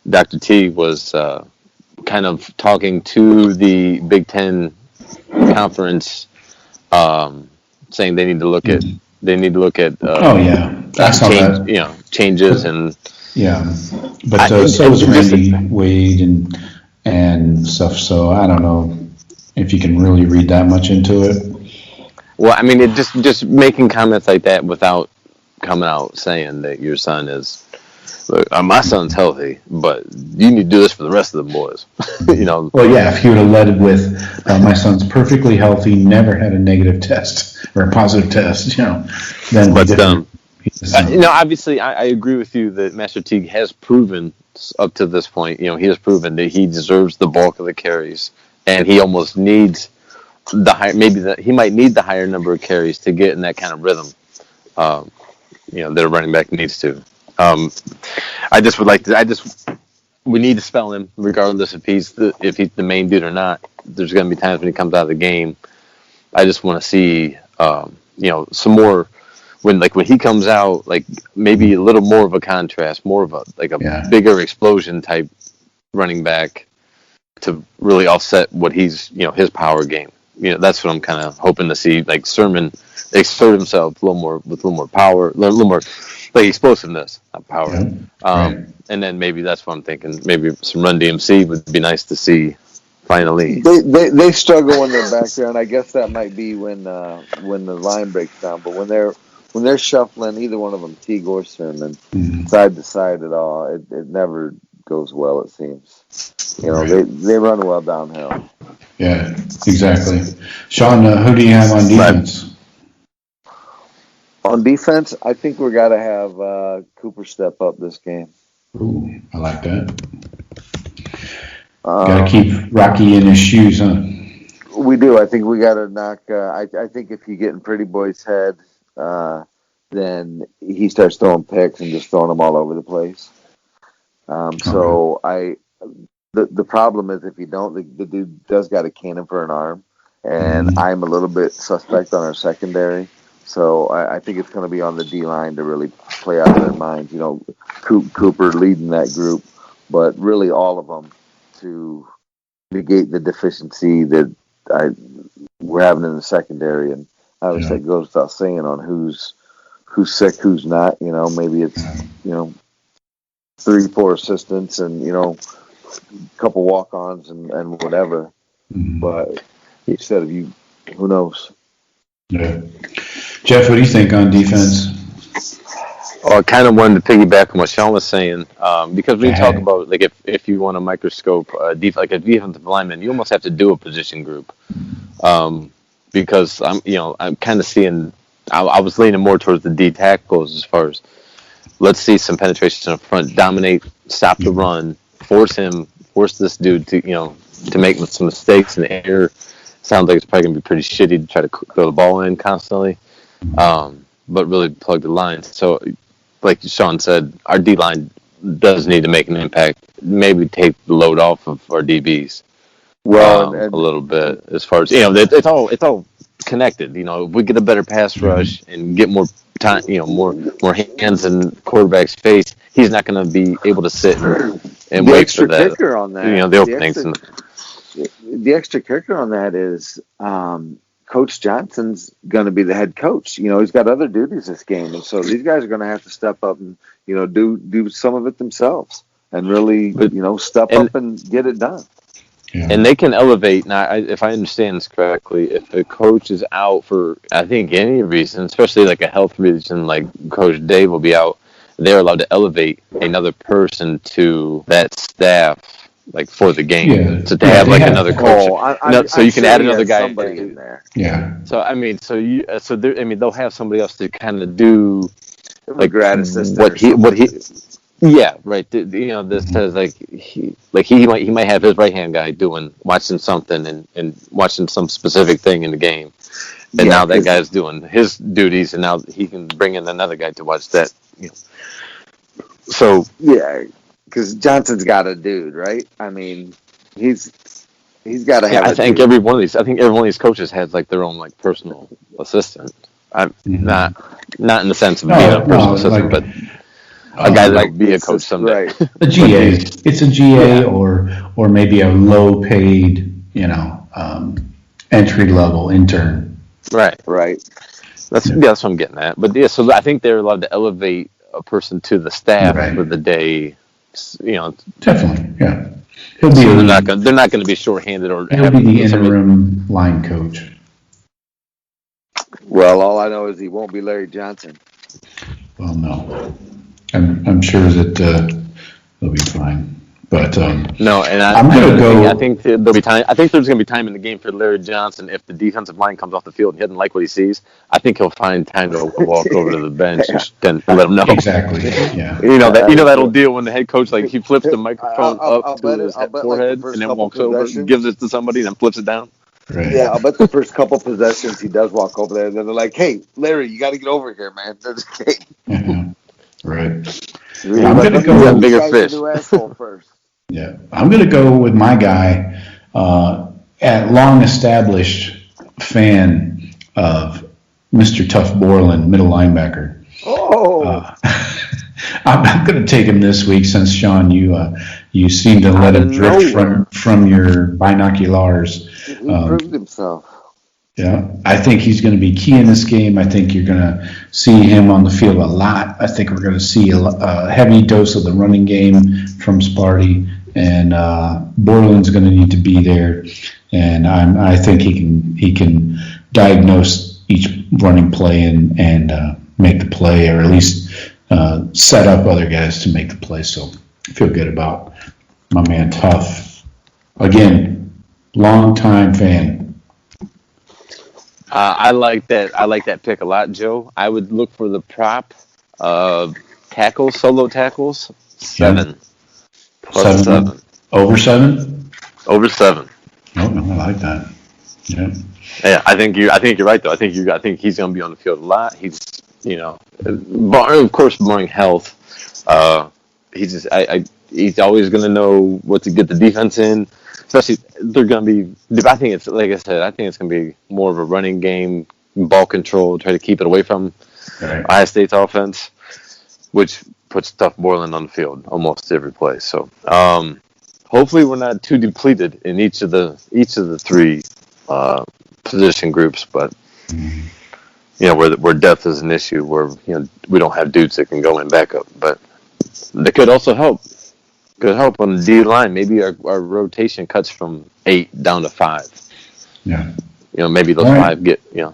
Dr. T was kind of talking to the Big Ten conference, saying they need to look at changes and but so was Randy Wade and stuff. So I don't know if you can really read that much into it. Well, I mean, it just making comments like that without coming out saying that your son is. Look, my son's healthy, but you need to do this for the rest of the boys. Well, yeah, if you would have led with, my son's perfectly healthy, never had a negative test or a positive test, then. But obviously, I agree with you that Master Teague has proven up to this point. He has proven that he deserves the bulk of the carries, and he almost needs the higher. He might need the higher number of carries to get in that kind of rhythm. That a running back needs to. We need to spell him regardless if he's the main dude or not. There's going to be times when he comes out of the game. I just want to see, some more when he comes out, maybe a little more of a contrast, more of a bigger explosion type running back to really offset what he's, his power game. That's what I'm kind of hoping to see. Sermon exert himself a little more with a little more power, a little more explosiveness, not power. And then maybe that's what I'm thinking. Maybe some Run DMC would be nice to see. Finally, they struggle when they're back there, and I guess that might be when the line breaks down. But when they're shuffling, either one of them, Teague or Sermon, side to side at all, it never goes well. It seems, they run well downhill. Yeah, exactly. Shawn, who do you have on defense? On defense, I think we're got to have Cooper step up this game. Ooh, I like that. Got to keep Rocky in his shoes, huh? We do. I think we got to knock. I think if you get in Pretty Boy's head, then he starts throwing picks and just throwing them all over the place. So the problem is if you don't, the dude does got a cannon for an arm, and I'm a little bit suspect on our secondary. So I think it's going to be on the D-line to really play out their minds. Cooper leading that group, but really all of them to negate the deficiency that we're having in the secondary. And obviously it goes without saying on who's sick, who's not. Maybe it's 3-4 assistants and a couple walk-ons and whatever. But instead of who knows? Yeah. Jeff, what do you think on defense? Well, I kind of wanted to piggyback on what Shawn was saying, because when you talk about if you want a microscope, a defensive lineman, you almost have to do a position group, because I'm kind of seeing. I was leaning more towards the D tackles as far as let's see some penetration up front, dominate, stop the run, force this dude to make some mistakes in the air. Sounds like it's probably gonna be pretty shitty to try to throw the ball in constantly, but really plug the lines. So like Shawn said, our D line does need to make an impact. Maybe take the load off of our DBs. Well, A little bit as far as it's all connected. If we get a better pass rush and get more time, more hands in quarterback's face, he's not going to be able to sit and wait for that. Kicker on that, the openings. The extra kicker on that is Coach Johnson's going to be the head coach. He's got other duties this game, and so these guys are going to have to step up and do some of it themselves and really step up and get it done. Yeah. And they can elevate. Now, if I understand this correctly, if a coach is out for, I think, any reason, especially like a health reason, like Coach Dave will be out, they're allowed to elevate another person to that staff, like for the game. Yeah. So to have like another coach, so you can add another guy in there. Yeah. So I mean, they'll have somebody else to kind of do like grad assistant. What he. Yeah, right. This says he might have his right hand guy watching something and watching some specific thing in the game, and now that guy's doing his duties, and now he can bring in another guy to watch that. So yeah, because Johnson's got a dude, right? I mean, he's got to have. I think every one of these coaches has like their own like personal assistant. I'm not in the sense of being a personal assistant, but. A guy that'll be a coach someday. Right. A GA. It's a GA or maybe a low paid, entry level intern. Right. That's what I'm getting at. But so I think they're allowed to elevate a person to the staff for the day. Definitely, yeah. They're not going to be shorthanded or. He'll be the interim line coach. Well, all I know is he won't be Larry Johnson. Well, no. I'm sure that they'll be fine, but no. And I'm going to go. I think there'll be time. I think there's going to be time in the game for Larry Johnson if the defensive line comes off the field and he doesn't like what he sees. I think he'll find time to walk over to the bench and let him know. Exactly. Yeah. That old deal when the head coach he flips the microphone up to his forehead and then walks over, gives it to somebody, and then flips it down. Right. Yeah, I'll bet the first couple possessions he does walk over there, and then they're like, "Hey, Larry, you got to get over here, man." Yeah. Right. I'm going to go with bigger fish. First. Yeah, I'm going to go with my guy, a long established fan of Mr. Tough Borland, middle linebacker. I'm going to take him this week since Shawn, you seem to let him drift from your binoculars. He proved himself. Yeah, I think he's going to be key in this game. I think you're going to see him on the field a lot. I think we're going to see a heavy dose of the running game from Sparty, and Borland's going to need to be there. And I think he can diagnose each running play and make the play, or at least set up other guys to make the play. So I feel good about my man Tough. Again, long-time fan. I like that. I like that pick a lot, Joe. I would look for the prop tackles, solo tackles, 7 plus 7. Over 7. Over 7. Oh, no, I like that. Yeah. Yeah, I think you're right though. I think he's going to be on the field a lot. He's of course, barring health, he's always going to know what to get the defense in. Especially, they're going to be. I think it's like I said. I think it's going to be more of a running game, ball control, try to keep it away from Ohio State's offense, which puts Tough Borland on the field almost every play. So, hopefully, we're not too depleted in each of the 3 position groups. But where depth is an issue, where we don't have dudes that can go in backup, but that could also help. Could help on the D line. Maybe our rotation cuts from 8 down to 5. Yeah. Maybe those 5 get. Yeah.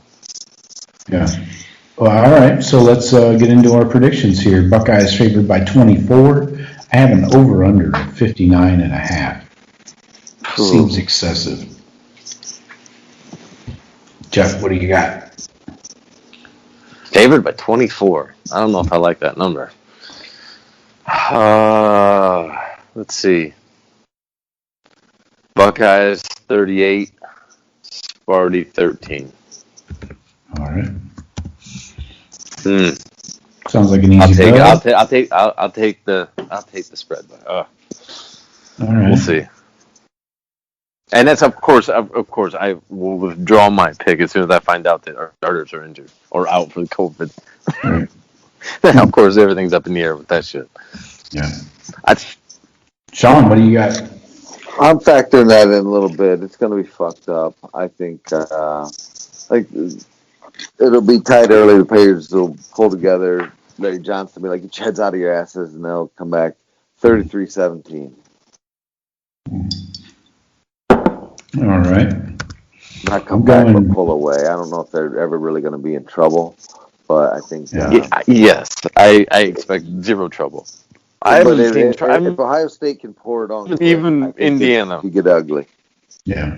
Well, all right. So let's get into our predictions here. Buckeyes favored by 24. I have an over/under of 59.5. Seems excessive. Jeff, what do you got? Favored by 24. I don't know if I like that number. Let's see. Buckeyes 38, Sparty 13. All right. Sounds like an easy bet. I'll take the spread. All right. We'll see. And that's of course I will withdraw my pick as soon as I find out that our starters are injured or out for the COVID. Right. Then of course everything's up in the air with that shit. Yeah. Shawn, what do you got? I'm factoring that in a little bit. It's going to be fucked up. I think it'll be tight early. The Patriots will pull together. Larry Johnson will be like, get your heads out of your asses, and they'll come back 33-17. All right. Not come back but pull away. I don't know if they're ever really going to be in trouble, but I think yes, I expect zero trouble. If Ohio State can pour it on, even Indiana, you get ugly. Yeah,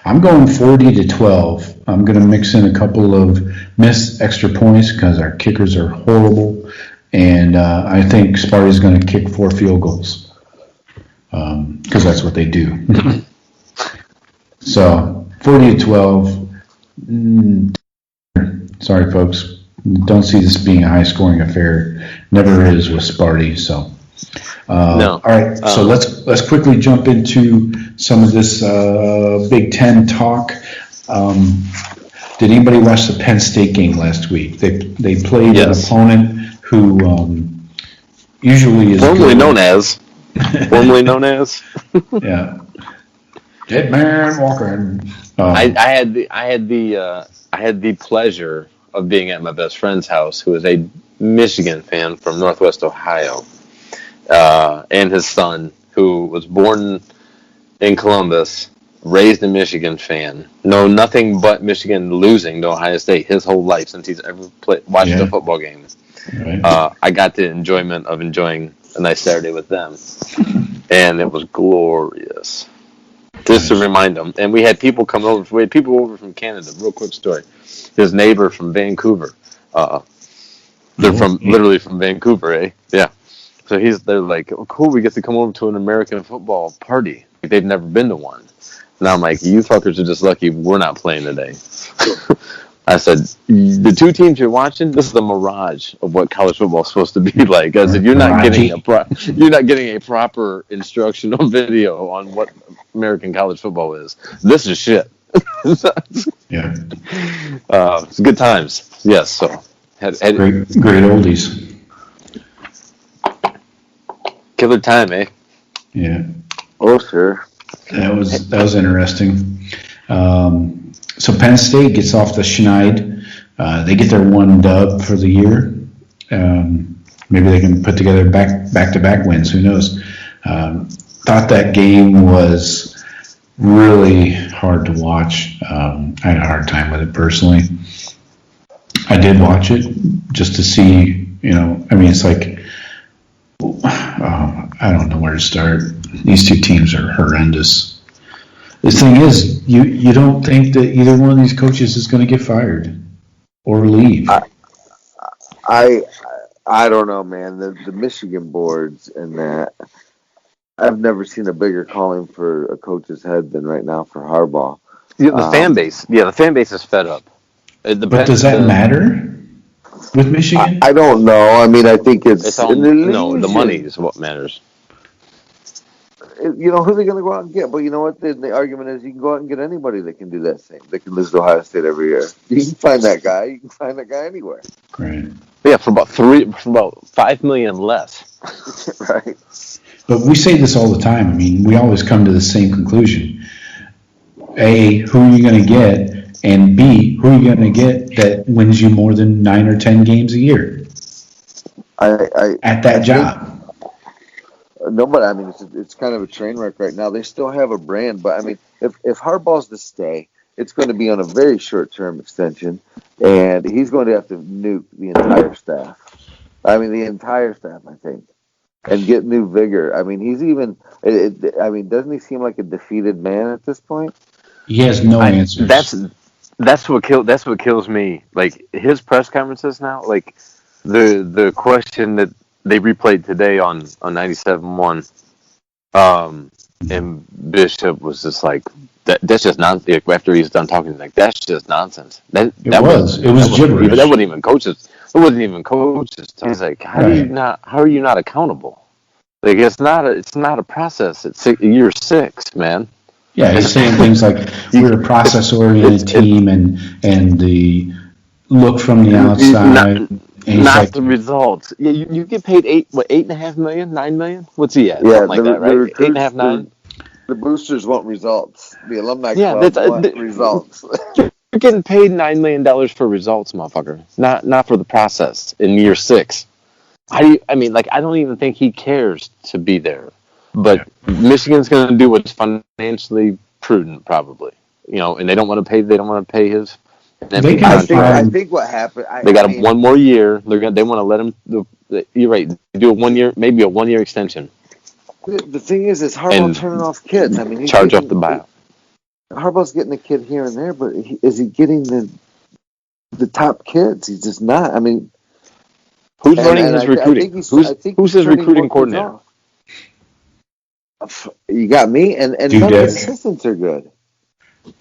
I'm going 40-12. I'm going to mix in a couple of missed extra points because our kickers are horrible, and I think Sparty's going to kick 4 field goals because that's what they do. So 40-12. Sorry, folks. Don't see this being a high-scoring affair. Never is with Sparty. So. No. All right, so let's quickly jump into some of this Big Ten talk. Did anybody watch the Penn State game last week? They played an opponent who usually is formerly known as. Yeah. Dead man walking. I had the pleasure of being at my best friend's house, who is a Michigan fan from Northwest Ohio. And his son, who was born in Columbus, raised a Michigan fan, know nothing but Michigan losing to Ohio State his whole life since he's ever watched a football game. Right. I got the enjoyment of enjoying a nice Saturday with them, and it was glorious. Just to remind them, and we had people come over. We had people over from Canada. Real quick story: his neighbor from Vancouver. They're literally from Vancouver, eh? Yeah. So they're like, oh, cool, we get to come over to an American football party. Like, they've never been to one. And I'm like, you fuckers are just lucky we're not playing today. I said, the 2 teams you're watching, this is the mirage of what college football is supposed to be like. I said, you're not getting a proper instructional video on what American college football is. This is shit. Yeah. It's good times. Yes. So great oldies. Killer time, eh? Yeah. Oh, sure. That was interesting. So Penn State gets off the schneid. They get their 1 dub for the year. Maybe they can put together back-to-back wins. Who knows? Thought that game was really hard to watch. I had a hard time with it personally. I did watch it just to see, it's like, I don't know where to start. These 2 teams are horrendous. The thing is, you don't think that either one of these coaches is going to get fired or leave. I don't know, man. The Michigan boards and that, I've never seen a bigger calling for a coach's head than right now for Harbaugh. Yeah, the fan base. Yeah, the fan base is fed up. But does that matter with Michigan? I don't know. I mean, I think it's the money is what matters. Who they're going to go out and get. But you know what? The argument is you can go out and get anybody that can do that thing. They can lose to Ohio State every year. You can find that guy. You can find that guy anywhere. Right. Yeah, for about $5 million less. Right. But we say this all the time. I mean, we always come to the same conclusion. A, who are you going to get? And B, who are you going to get that wins you more than 9 or 10 games a year? At that job. No, but I mean, it's kind of a train wreck right now. They still have a brand, but I mean, if Harbaugh's to stay, it's going to be on a very short-term extension, and he's going to have to nuke the entire staff. I mean, the entire staff, I think, and get new vigor. I mean, he's even. Doesn't he seem like a defeated man at this point? He has no answers. That's what kills me. Like his press conferences now, like the question that they replayed today on 97.1. And Bishop was just like, that's just nonsense. After he's done talking, like, that's just nonsense. It was gibberish. That wasn't even coaches. It wasn't even coaches. He's like, how are you not accountable? Like, it's not a process. It's year 6, man. Yeah, he's saying things like we're a process-oriented team, and the look from the outside. Not the results. Yeah, you get paid $8.5 million, $9 million. What's he at? Yeah, something like that, right? 8.5, 9. The boosters want results. The alumni club want results. You're getting paid $9 million for results, motherfucker. Not for the process in year 6. I don't even think he cares to be there. But Michigan's going to do what's financially prudent, probably. And they don't want to pay his. I think what happened. They got him one more year. They want to let him. You're right. Do a 1 year, maybe a 1 year extension. The thing is Harbaugh turning off kids. I mean, he's charge off the buyout. Harbaugh's getting a kid here and there, but is he getting the top kids? He's just not. I mean, who's running his recruiting? Who's his recruiting coordinator? You got me, and none of the assistants are good.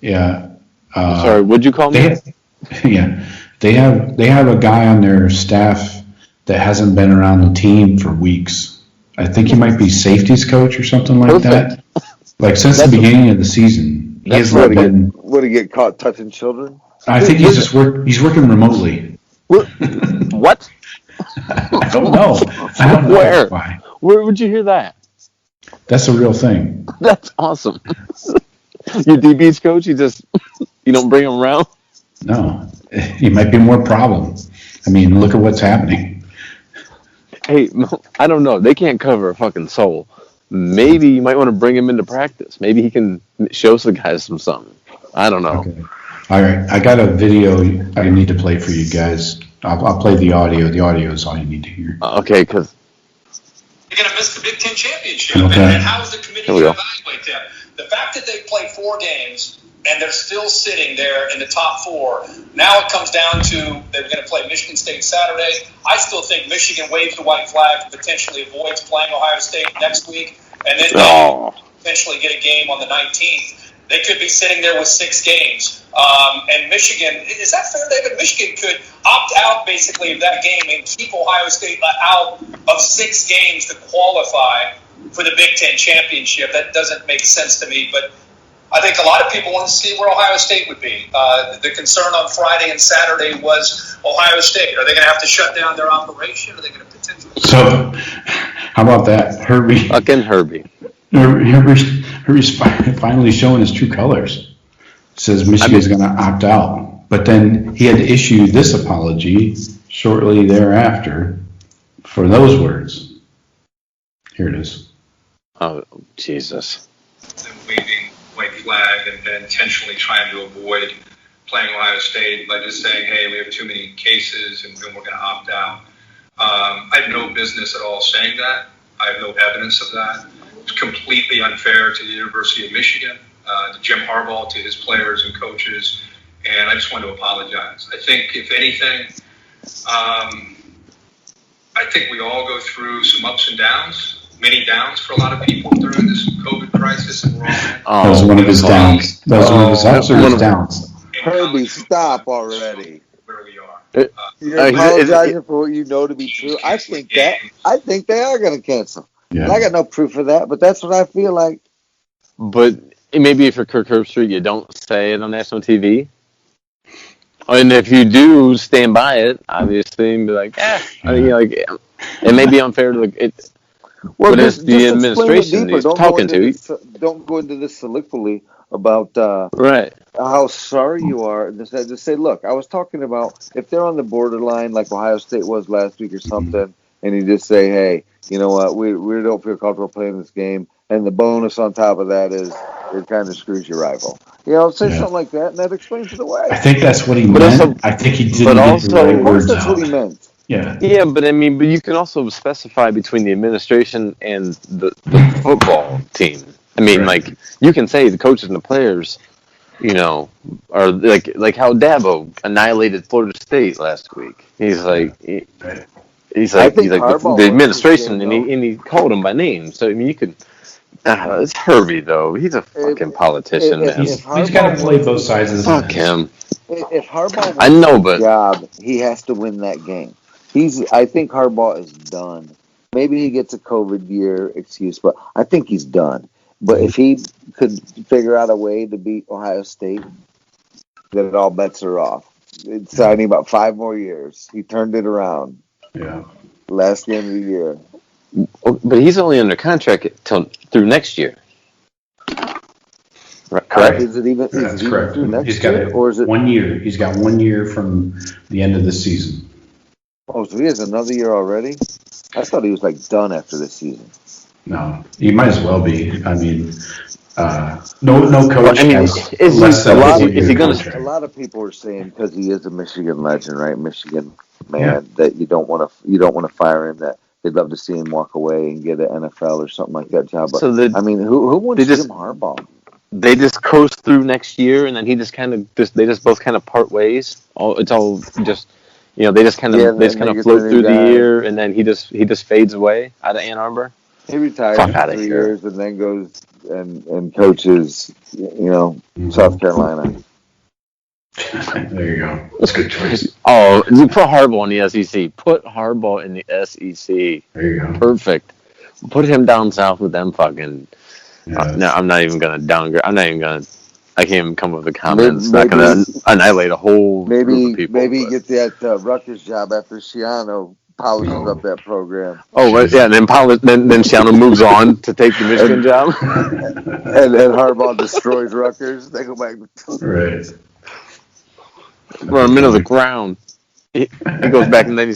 Yeah. Sorry, what'd you call me? They have a guy on their staff that hasn't been around the team for weeks. I think he might be safeties coach or something like that. Like since the beginning of the season, he has not been. Would he get caught touching children? I think he's working remotely. What? I don't know. Where? Why. Where would you hear that? That's a real thing. That's awesome. Your DB's coach, you don't bring him around? No, he might be more problem. I mean, look at what's happening. Hey, I don't know. They can't cover a fucking soul. Maybe you might want to bring him into practice. Maybe he can show some guys something. I don't know. Okay. All right, I got a video I need to play for you guys. I'll play the audio. The audio is all you need to hear. Okay, because you're going to miss the Big Ten championship. Okay. And how is the committee going to evaluate them? The fact that they've played 4 games and they're still sitting there in the top 4, now it comes down to they're going to play Michigan State Saturday. I still think Michigan waves the white flag and potentially avoids playing Ohio State next week, and then potentially get a game on the 19th. They could be sitting there with 6 games. And Michigan, is that fair, David? Michigan could opt out basically of that game and keep Ohio State out of 6 games to qualify for the Big Ten championship. That doesn't make sense to me, but I think a lot of people want to see where Ohio State would be. The concern on Friday and Saturday was Ohio State. Are they going to have to shut down their operation? Are they going to potentially... So, how about that, Herbie? Fucking Herbie. Herbie's finally showing his true colors. Says Michigan's going to opt out. But then he had to issue this apology shortly thereafter for those words. Here it is. Oh, Jesus. Waving white flag and intentionally trying to avoid playing Ohio State by just saying, hey, we have too many cases and we're going to opt out. I have no business at all saying that. I have no evidence of that. It's completely unfair to the University of Michigan, to Jim Harbaugh, to his players and coaches, and I just want to apologize. I think, if anything, I think we all go through some ups and downs, many downs for a lot of people during this COVID crisis that we're all in. That was one of his downs. That was one of his ups or his downs. Herbie, stop already. Where we are. You're apologizing for what you know to be true. I think they are going to cancel. Yeah. And I got no proof of that, but that's what I feel like. But maybe if you're Kirk Herbstreit, you don't say it on national TV. And if you do stand by it, obviously, and be like, it may be unfair to it. Well, but it's the administration he's talking to. Don't go into this soliloquy about how sorry you are. Just say, look, I was talking about if they're on the borderline like Ohio State was last week or something, and you just say, hey, you know what, we don't feel comfortable playing this game, and the bonus on top of that is it kind of screws your rival. You know, say something like that, and that explains it away. I think that's what he meant. I think he didn't get the right words out. That's what he meant. Yeah, but you can also specify between the administration and the football team. You can say the coaches and the players, are like how Dabo annihilated Florida State last week. He's like the administration, and he called them by name. So you could It's Herbie though. He's a fucking politician, man. He's got to play both sides of the Fuck fence. him. If Harbaugh I know, wins but the job, he has to win that game. I think Harbaugh is done. Maybe he gets a COVID year excuse, but I think he's done. But if he could figure out a way to beat Ohio State, then all bets are off. It's signing about 5 more years. He turned it around. Yeah. Last game of the year. But he's only under contract through next year. Right, correct? Is it even? That's is it correct. Even next He's got year, or is it 1 year? He's got 1 year from the end of the season. Oh, so he has another year already? I thought he was like done after this season. No, he might as well be. I mean, no coach. I mean, has is less than a he year gonna? contract. A lot of people are saying because he is a Michigan legend, right? Michigan man, that you don't want to fire him. That they'd love to see him walk away and get an NFL or something like that job. But I mean, who wants Jim Harbaugh? They just coast through next year, and then he just kind of they just both kind of part ways. It's all just they just kind of float through the year, and then he just fades away out of Ann Arbor. He retires for 3 years and then goes and coaches, South Carolina. There you go. That's a good choice. Oh, put Harbaugh in the SEC. Put Harbaugh in the SEC. There you go. Perfect. Put him down south with them fucking. Yeah. No, I'm not even gonna downgrade. I can't even come up with a comment. It's not gonna annihilate a whole group of people. Maybe get that Rutgers job after Shiano polishes up that program. Oh, yeah, and then Shawn moves on to take the Michigan job. and then Harbaugh destroys Rutgers. They go back. Right. Run him into the ground. He goes back and then he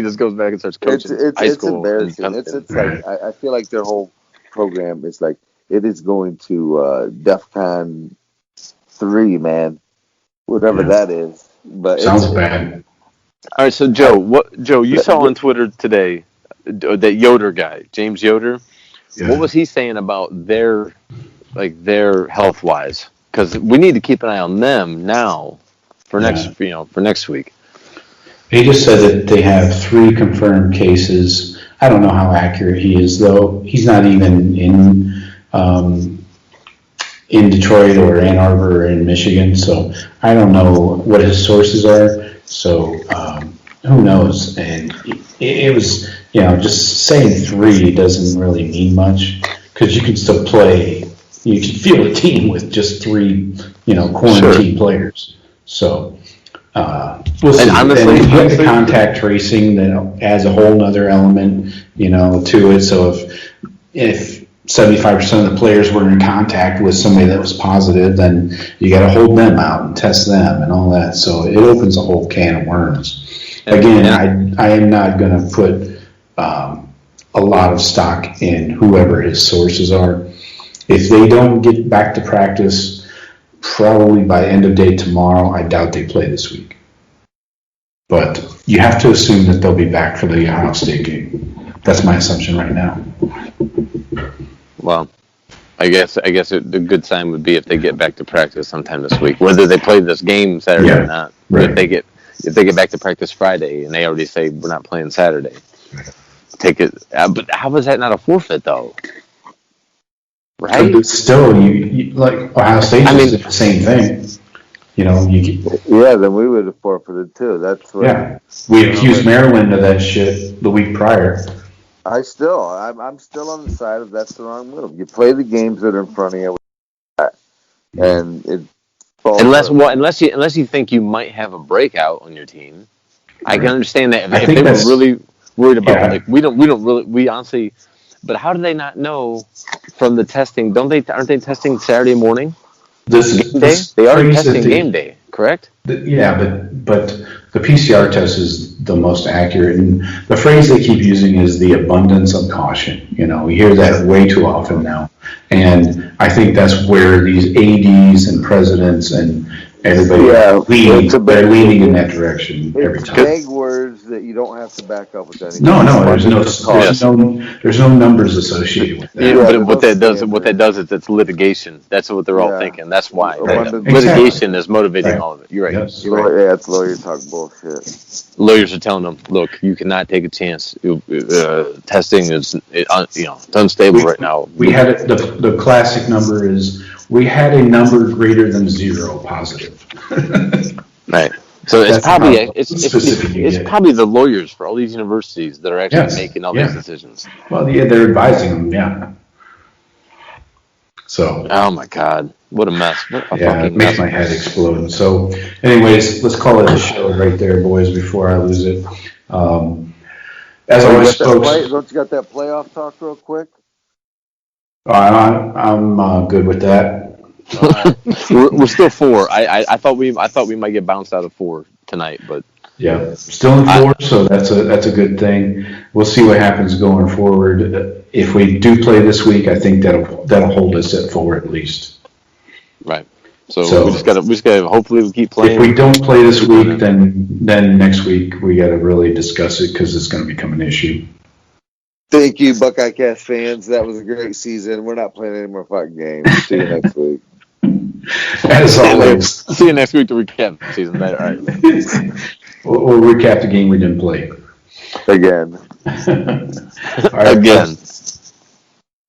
just goes back and starts coaching high school. It's embarrassing. It's like I feel like their whole program is like it is going to DEFCON 3, man, whatever that is. But sounds bad. All right, so Joe, you saw on Twitter today that Yoder guy, James Yoder. Yeah. What was he saying about their health wise? Because we need to keep an eye on them now for next week. He just said that they have 3 confirmed cases. I don't know how accurate he is, though. He's not even in Detroit or Ann Arbor or in Michigan, so I don't know what his sources are. So who knows? And it was, just saying 3 doesn't really mean much because you can still play. You can field a team with just 3, quarantine players. So we'll see. And honestly, you have the contact tracing that adds a whole nother element, to it. So if 75% of the players were in contact with somebody that was positive, then you got to hold them out and test them and all that. So it opens a whole can of worms. Again, I am not going to put a lot of stock in whoever his sources are. If they don't get back to practice, probably by end of day tomorrow, I doubt they play this week. But you have to assume that they'll be back for the Ohio State game. That's my assumption right now. Well, I guess the good sign would be if they get back to practice sometime this week, whether they play this game Saturday or not. Right. If they get back to practice Friday and they already say we're not playing Saturday, take it. But how is that not a forfeit though? Right? But still, you like Ohio State. Is the same thing. Then we would have forfeited too. That's what. Yeah, we accused Maryland of that shit the week prior. I'm still on the side of that's the wrong move. You play the games that are in front of you, and it. Unless you think you might have a breakout on your team, I can understand that if they were really worried about we honestly. But how do they not know from the testing? Aren't they testing Saturday morning? Game day? They are testing game day, correct? But the PCR test is the most accurate, and the phrase they keep using is the abundance of caution. We hear that way too often now, and I think that's where these ADs and presidents and Everybody, they're leaning in that direction every It's time. vague words that you don't have to back up with anything. No, there's no numbers associated with that. Yeah, but what that does is it's litigation. That's what they're all thinking. That's why litigation is motivating all of it. You're right. Yes. You're right. Yeah, it's lawyer talk bullshit. Lawyers are telling them, look, you cannot take a chance. Testing is it's unstable right now. We had it, the classic number is we had a number greater than 0 positive. Right. So it's That's probably how specific you it's get. probably the lawyers for all these universities that are actually making all these decisions. Well, yeah, they're advising them. Yeah. So. Oh my God, what a mess! What a Yeah, it fucking makes mess. my head explode. So, anyways, let's call it a show right there, boys, before I lose it. As always, folks. Don't you got that playoff talk real quick? I'm good with that. We're still 4. I thought we might get bounced out of 4 tonight, but Yeah, still in 4, so that's a good thing. We'll see what happens going forward. If we do play this week, I think that'll hold us at 4 at least. right. So we just gotta hopefully we keep playing. If we don't play this week, then next week we got to really discuss it because it's going to become an issue. Thank you, Buckeye Cast fans. That was a great season. We're not playing any more fucking games. See you next week. As always, See you next week to recap the season. All right. we'll recap the game we didn't play. Again. All right, Again.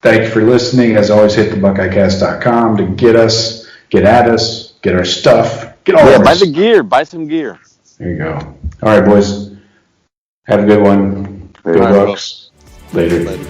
Thank you for listening. As always, hit the BuckeyeCast.com to get us, get at us, get our stuff, get all of Buy us. the gear. Buy some gear. There you go. All right, boys. Have a good one. Go Later. Bucks. Later. Later.